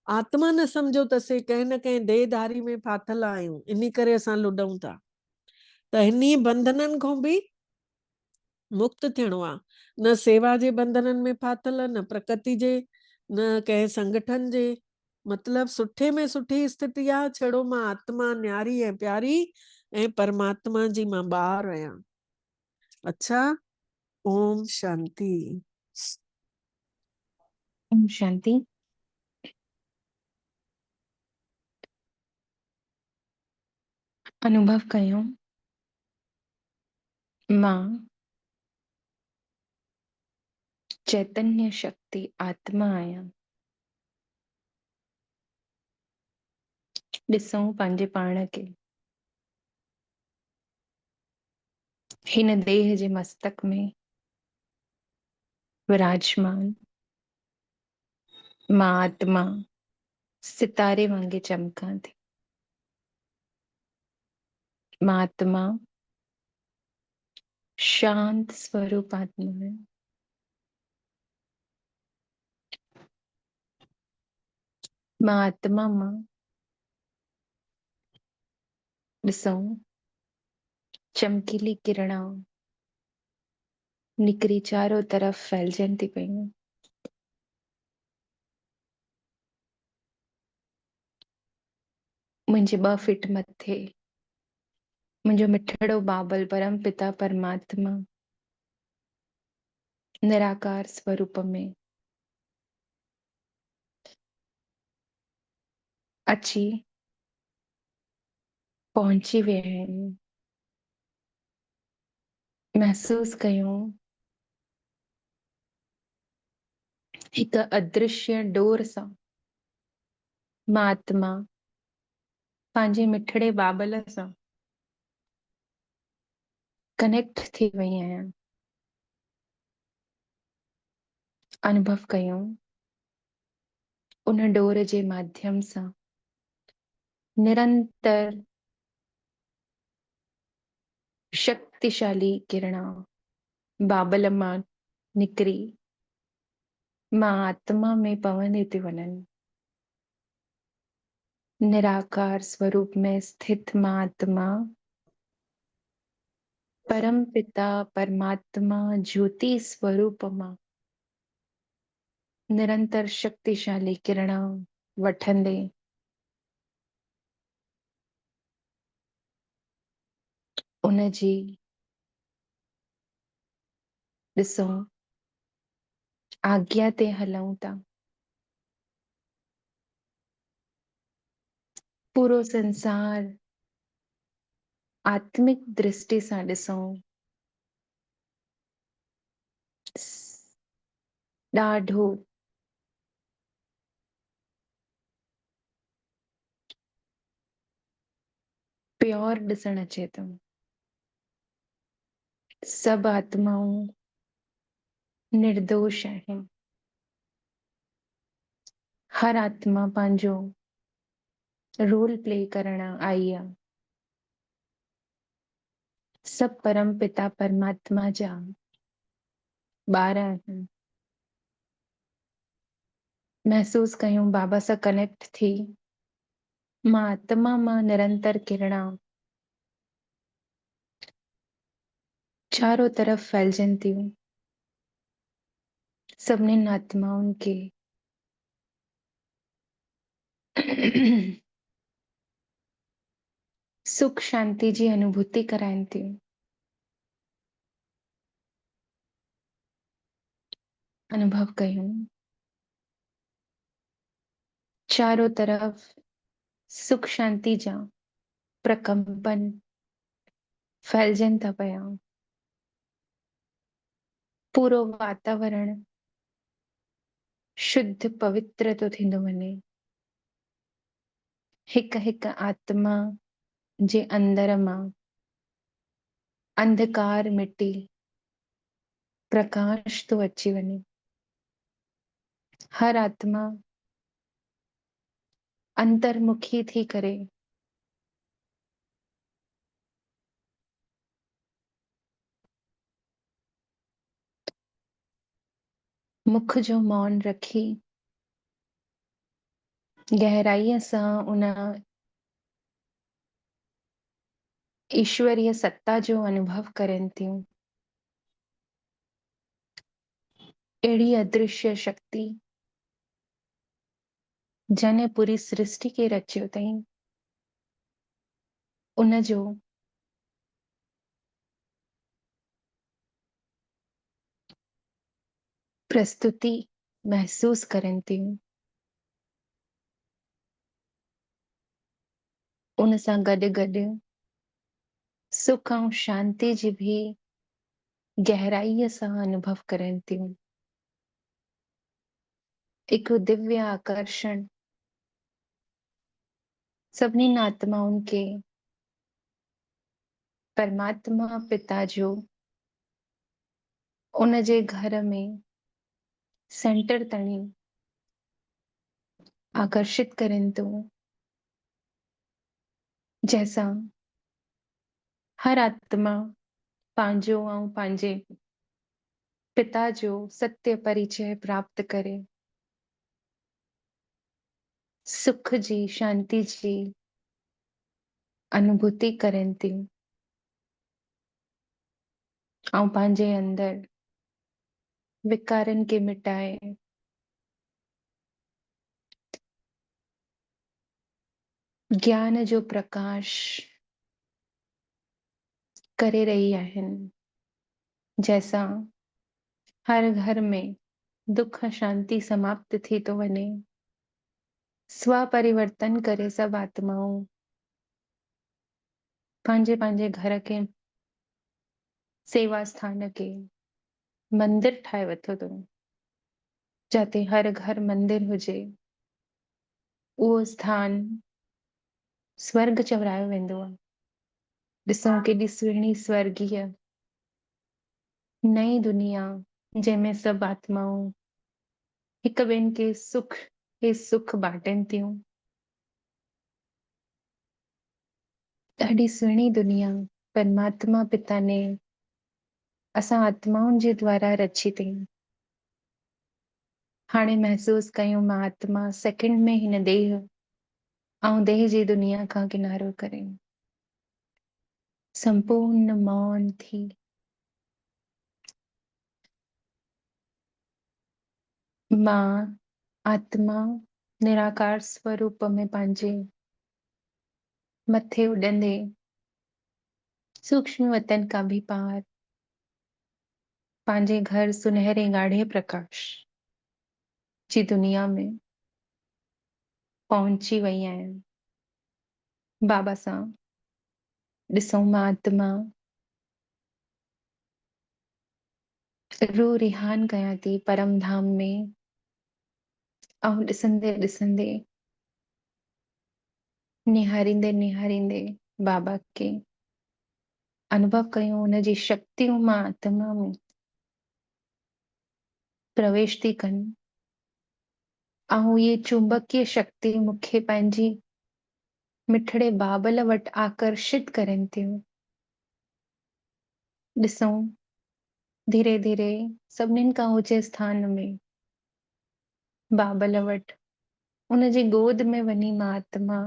आत्मा न समझो तसे, कंहिं न कंहिं देहधारी में फाथल आहियूं, इन करे असां लुडऊं था। त इन्ही बंधननि खां भी मुक्त थियणो आहे। न सेवा जे बंधननि में फाथल, न प्रकृति जे, न कंहिं संगठन जे। मतलब सुठे में सुठी स्थिति आहे, छड़ो मां आत्मा न्यारी ऐं प्यारी ऐं परमात्मा जी मां ॿार आहियां। अच्छा, ओम शांति। ओम शांति। अनुभव कयो मां चैतन्य शक्ति आत्मा आहियां। ॾिसूं पंहिंजे पाण खे हिन देह जे मस्तक में विराजमान मां आत्मा सितारे वांगे चमकां थी। मां आत्मा शांत स्वरूप आत्मा है। मां आत्मा मां ॾिसूं चमकीली किरणा निकरी चारों तरफ फैलजन थी पयूं। मुंहिंजे 2 फीट मथे मुंहिंजो मिठड़ो बाबल परम पिता परमात्मा निराकार स्वरूप में अची पहुची विया आहिनि। महसूस कयूं हिक अदृश्य डोर सां मां आत्मा पंहिंजे मिठड़े बाबल सां कनेक्ट थी वई आहियां। अनुभव कयूं उन डोर जे माध्यम सां निरंतर शक्तिशाली किरणा बाबल मां निकरी मां आत्मा में पवंदी थी वञनि। निराकार स्वरूप में स्थित मां आत्मा परम पिता परमात्मा ज्योति स्वरूप मां निरंतर शक्तिशाली किरणा वठंदे उनजी ॾिसूं आज्ञा ते हलूं था। पूरो संसार आत्मिक दृष्टि सां ॾिसूं ॾाढो प्योर ॾिसण अचे थो। सभु आत्माऊं निर्दोष आहिनि। हर आत्मा पंहिंजो रोल प्ले करण आई आहे। सभु परम पिता परमात्मा जा ॿार आहिनि। महसूस कयूं बाबा सां कनेक्ट थी मां आत्मा मां निरंतर किरणा चारों तरफ फैलजन थियूं। सभिनीनि आत्माउनि खे सुख शांति जी अनुभूति कराइनि थियूं। अनुभव कयूं चारों तरफ सुख शांति जा प्रकंपन फैलजन था पिया। पूरो वातावरण शुद्ध पवित्र तो थींदो वञे। हिक हिक आत्मा जे अंदर मां अंधकार मिटी प्रकाश तो अची वञे। हर आत्मा अंतर्मुखी थी करे मुख जो मौन रखी गहराईअ सां उन ईश्वरीय सत्ता जो अनुभव करनि थियूं। अहिड़ी अदृश्य शक्ति जने पूरी सृष्टि खे रचियो अथई उन जो प्रस्तुति महसूस करनि थियूं। उन सां गॾु गॾु सुख ऐं शांति जी भी गहराईअ सां अनुभव करनि थियूं। हिकु दिव्य आकर्षण सभिनी आत्माउनि खे परमात्मा पिता जो उन जे घर में सेंटर ताईं आकर्षित करनि थो, जंहिंसां हर आत्मा पंहिंजो ऐं पंहिंजे पिता जो सत्य परिचय प्राप्त करे, सुख जी शांति जी अनुभूति करनि थियूं ऐं पंहिंजे अंदर विकारनि खे मिटाए ज्ञान जो प्रकाश करे रही आहिनि, जंहिंसां हर घर में दुख शांति समाप्त थी तो वञे। स्व परिवर्तन करे सभु आत्माऊं पंहिंजे पंहिंजे घर खे सेवा स्थान खे मंदिर ठाहे वठो अथऊं, जाते हर घर मंदिर हुजे, उहो स्थान स्वर्ग चवरायो वेंदो आहे। ॾिसो केॾी सुहिणी स्वर्गीय नई दुनिया, जंहिंमें सभु आत्माऊं हिक ॿियनि खे सुख बांटनि थियूं। ॾाढी सुहिणी दुनिया परमात्मा पिता ने असां आत्माउनि जे द्वारा रची अथई। हाणे महसूस कयूं मां आत्मा सेकंड में हिन देह ऐं देह जी दुनिया खां किनारो करे संपूर्ण मौन थी मां आत्मा निराकार स्वरूप में पंहिंजे मथे उॾंदे सूक्ष्म वतन का भी पार पंहिंजे घर सुनहरे ॻाढ़े प्रकाश जी दुनिया में पहुची वई आहियां। बाबा सां ॾिसूं मां आत्मा रूह रिहान कयां थी परम धाम में, ऐं ॾिसंदे ॾिसंदे निहारींदे निहारींदे बाबा के अनुभव कयूं उन जी शक्तियूं मां आत्मा में प्रवेश थी कनि, ऐं ये चुंबकीय शक्ति मूंखे पंहिंजी मिठड़े बाबल वटि आकर्षित करनि थियूं। ॾिसूं धीरे धीरे सभिनीनि खां ऊचे स्थान में बाबल वटि उन जी गोद में वञी मां आत्मा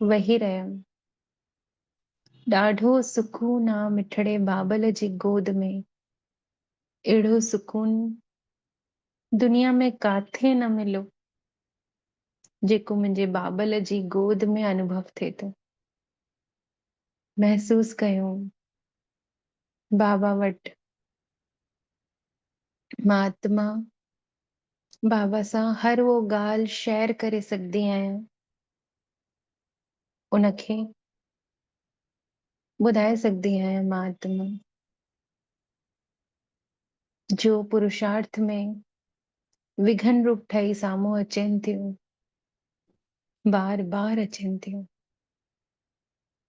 वही रहियमि। ॾाढो सुकून आहे मिठड़े बाबल जी गोद में, अहिड़ो सुकून दुनिया में काथे न मिलो जेको मुंहिंजे बाबल जी गोद में अनुभव थिए थो। महसूस कयूं बाबा वटि मां आत्मा बाबा सां हर वो ॻाल्हि शेयर करे सघंदी आहियां, उनखे ॿुधाए सघंदी आहियां। मां आत्मा जो पुरुषार्थ में विघन रूप ठही साम्हूं अचनि थियूं, बार बार अचनि थियूं,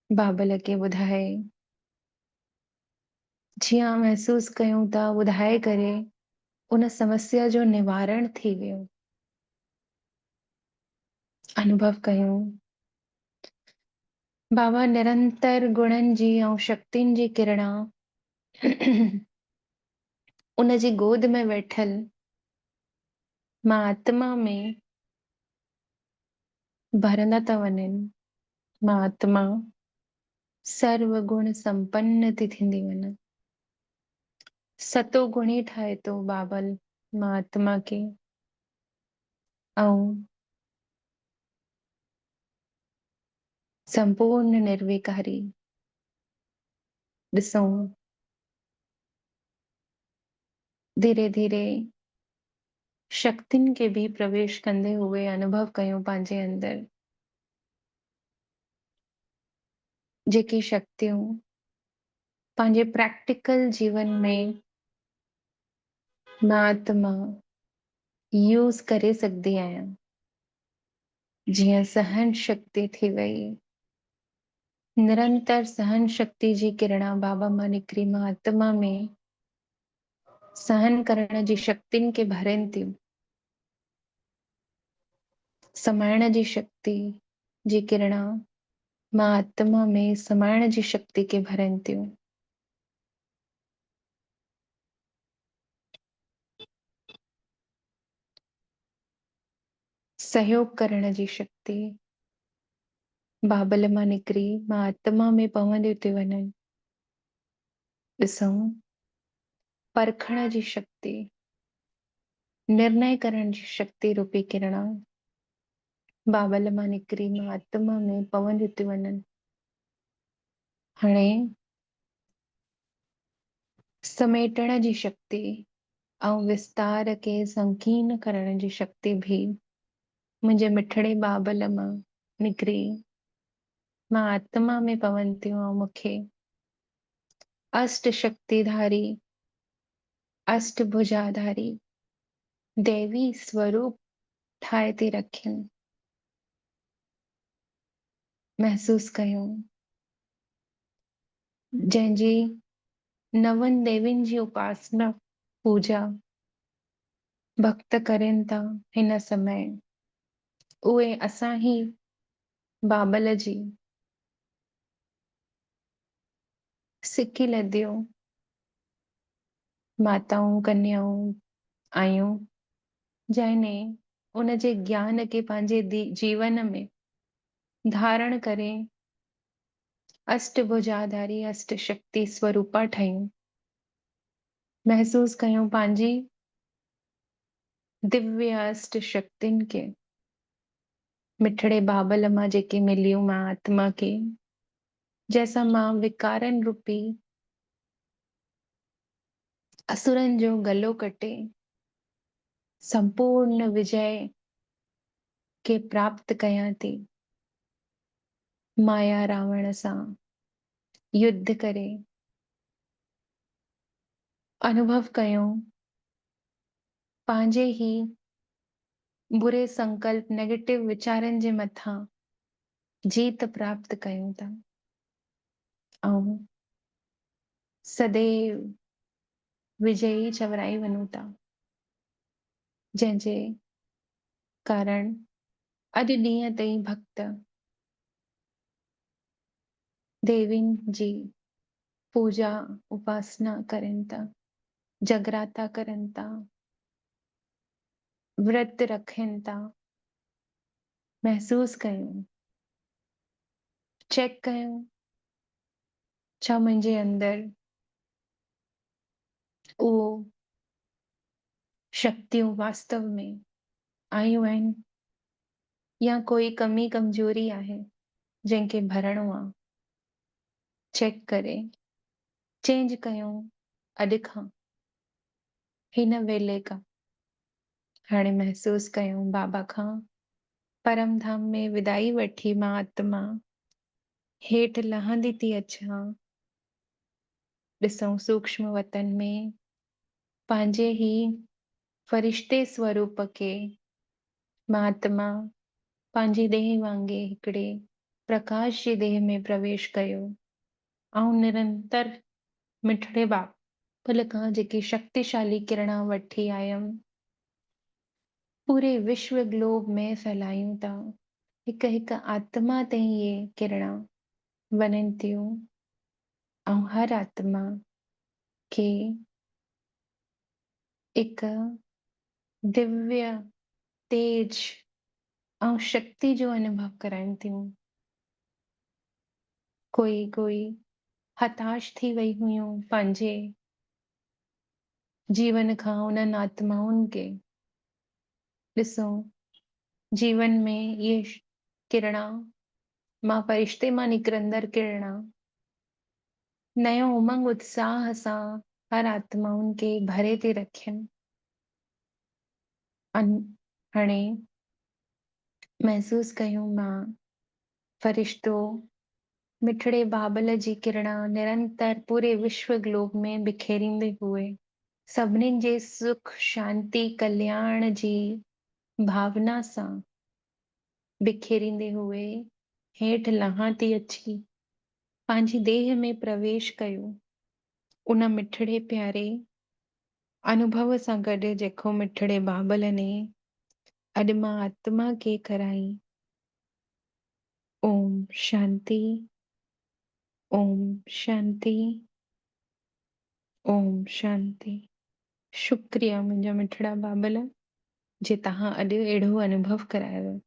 बाबल खे ॿुधाए जीअं महसूस कयूं था ॿुधाए करे उन समस्या जो निवारण थी वियो। अनुभव कयूं बाबा निरंतर गुणनि जी ऐं शक्तियुनि जी किरणा उन जी गोद में वेठल मां आत्मा में भरंदा था वञनि। मां आत्मा सर्व गुण संपन्न थी थींदी वञा। सतो गुणी ठाहे थो बाबल मां आत्मा खे, ऐं संपूर्ण निर्विकारी। ॾिसूं धीरे धीरे शक्तियुनि खे भी प्रवेश कंदे हुए अनुभव कयूं पंहिंजे अंदर। जेकी शक्तियूं पंहिंजे प्रैक्टिकल जीवन में मां आत्मा यूज़ करे सघंदी आहियां। जीअं सहन शक्ति थी वई, निरंतर सहन शक्ति जी किरणा बाबा मां निकिरी मां आत्मा में सहन करण जी शक्तियुनि खे भरनि थियूं। समाइण जी शक्ति जी किरणा मां आत्मा में समाइण जी शक्ति खे भरनि थियूं। सहयोग करण जी शक्ति बाबल मां निकिरी मां आत्मा में पवंदियूं थी वञनि। ॾिसूं परखण जी शक्ति, निर्णय करण जी शक्ति रूपी किरणा बाबल मां निकिरी मां आत्मा में पवंदियूं थी वञनि। हाणे समेटण जी शक्ति ऐं विस्तार खे संकीर्ण करण जी शक्ति भी मुंहिंजे मिठड़े बाबल मां निकिरी मां आत्मा में पवनि थियूं ऐं मूंखे अष्ट शक्तिधारी अष्टभुजाधारी दैवी स्वरूप ठाहे थी रखनि। महसूस कयूं जंहिंजी नवनि देवियुनि जी उपासना पूजा भक्त करनि था हिन समय, उहे असां ही बाबल जी सिकी लदियूं माताऊं कन्याऊं आहियूं, जंहिंने उन जे ज्ञान खे पंहिंजे जीवन में धारण करे अष्टभुजाधारी अष्ट शक्ति स्वरूपा ठहियूं। महसूस कयूं पंहिंजी दिव्य अष्ट शक्तियुनि खे मिठड़े बाबल मां जेके मिलियूं मां आत्मा खे, जैसा मां विकारनि रूपी असुरनि जो गलो कटे संपूर्ण विजय के प्राप्त कयां थी। माया रावण सां युद्ध करे अनुभव कयूं पंहिंजे ही बुरे संकल्प नेगेटिव विचारनि जे मथां जीत प्राप्त कयूं था ऐं सदैव विजयी चवराई वञूं था, जंहिंजे कारण अॼु ॾींहं ताईं भक्त देवियुनि जी पूजा उपासना करनि था, जगराता करनि था, व्रत रखनि था। महसूस कयूं, चेक कयूं छा मुंहिंजे अंदरि उहो शक्तियूं वास्तव में आयूं आहिनि या कोई कमी कमजोरी आहे जंहिंखे भरणो आहे। चेक करे चेंज कयूं अॼु खां हिन वेले खां। हाणे महसूस कयूं बाबा खां परम धाम में विदाई वठी मां आत्मा हेठि लहंदी थी अचां। ॾिसूं सूक्ष्म वतन में पंहिंजे ही फरिश्ते स्वरूप खे मां आत्मा पंहिंजी देह वांगे हिकिड़े प्रकाश जी देह में प्रवेश कयो ऐं निरंतर मिठड़े बाबल खां जेकी शक्तिशाली किरणा वठी आयमि पूरे विश्व ग्लोब में फैलायूं था। हिक हिक आत्मा ते ये किरणा वञनि थियूं ऐं हर आत्मा खे हिक दिव्य तेज ऐं शक्ति जो अनुभव कराइनि थियूं। कोई हताश थी वई हुयूं पंहिंजे जीवन खां, उन्हनि आत्माउनि खे ॾिसो जीवन में ये किरणा मां परिश्ते मां निकिरंदड़ किरणा नयो उमंग उत्साह सां हर आत्माउनि खे भरे थी रखनि। हाणे महसूस कयूं मां फरिश्तो मिठड़े बाबल जी किरणा निरंतर पूरे विश्व ग्लोब में बिखेरींदे हुए सभिनीनि जे सुख शांति कल्याण जी भावना सां बिखेरींदे हुए हेठि लहां थी अची पंहिंजी देह में प्रवेश कयो। उन मिठड़े प्यारे अनुभव सां गॾु जेको मिठड़े बाबल ने अॼु मां आत्मा खे कराई। ओम शांति, ओम शांति, ओम शांति। शुक्रिया मुंहिंजा मिठड़ा बाबल जे तव्हां अॼु अहिड़ो अनुभव करायो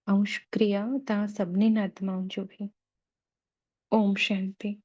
ऐं शुक्रिया तव्हां सभिनीनि आत्माउनि जो बि। ओम शांति।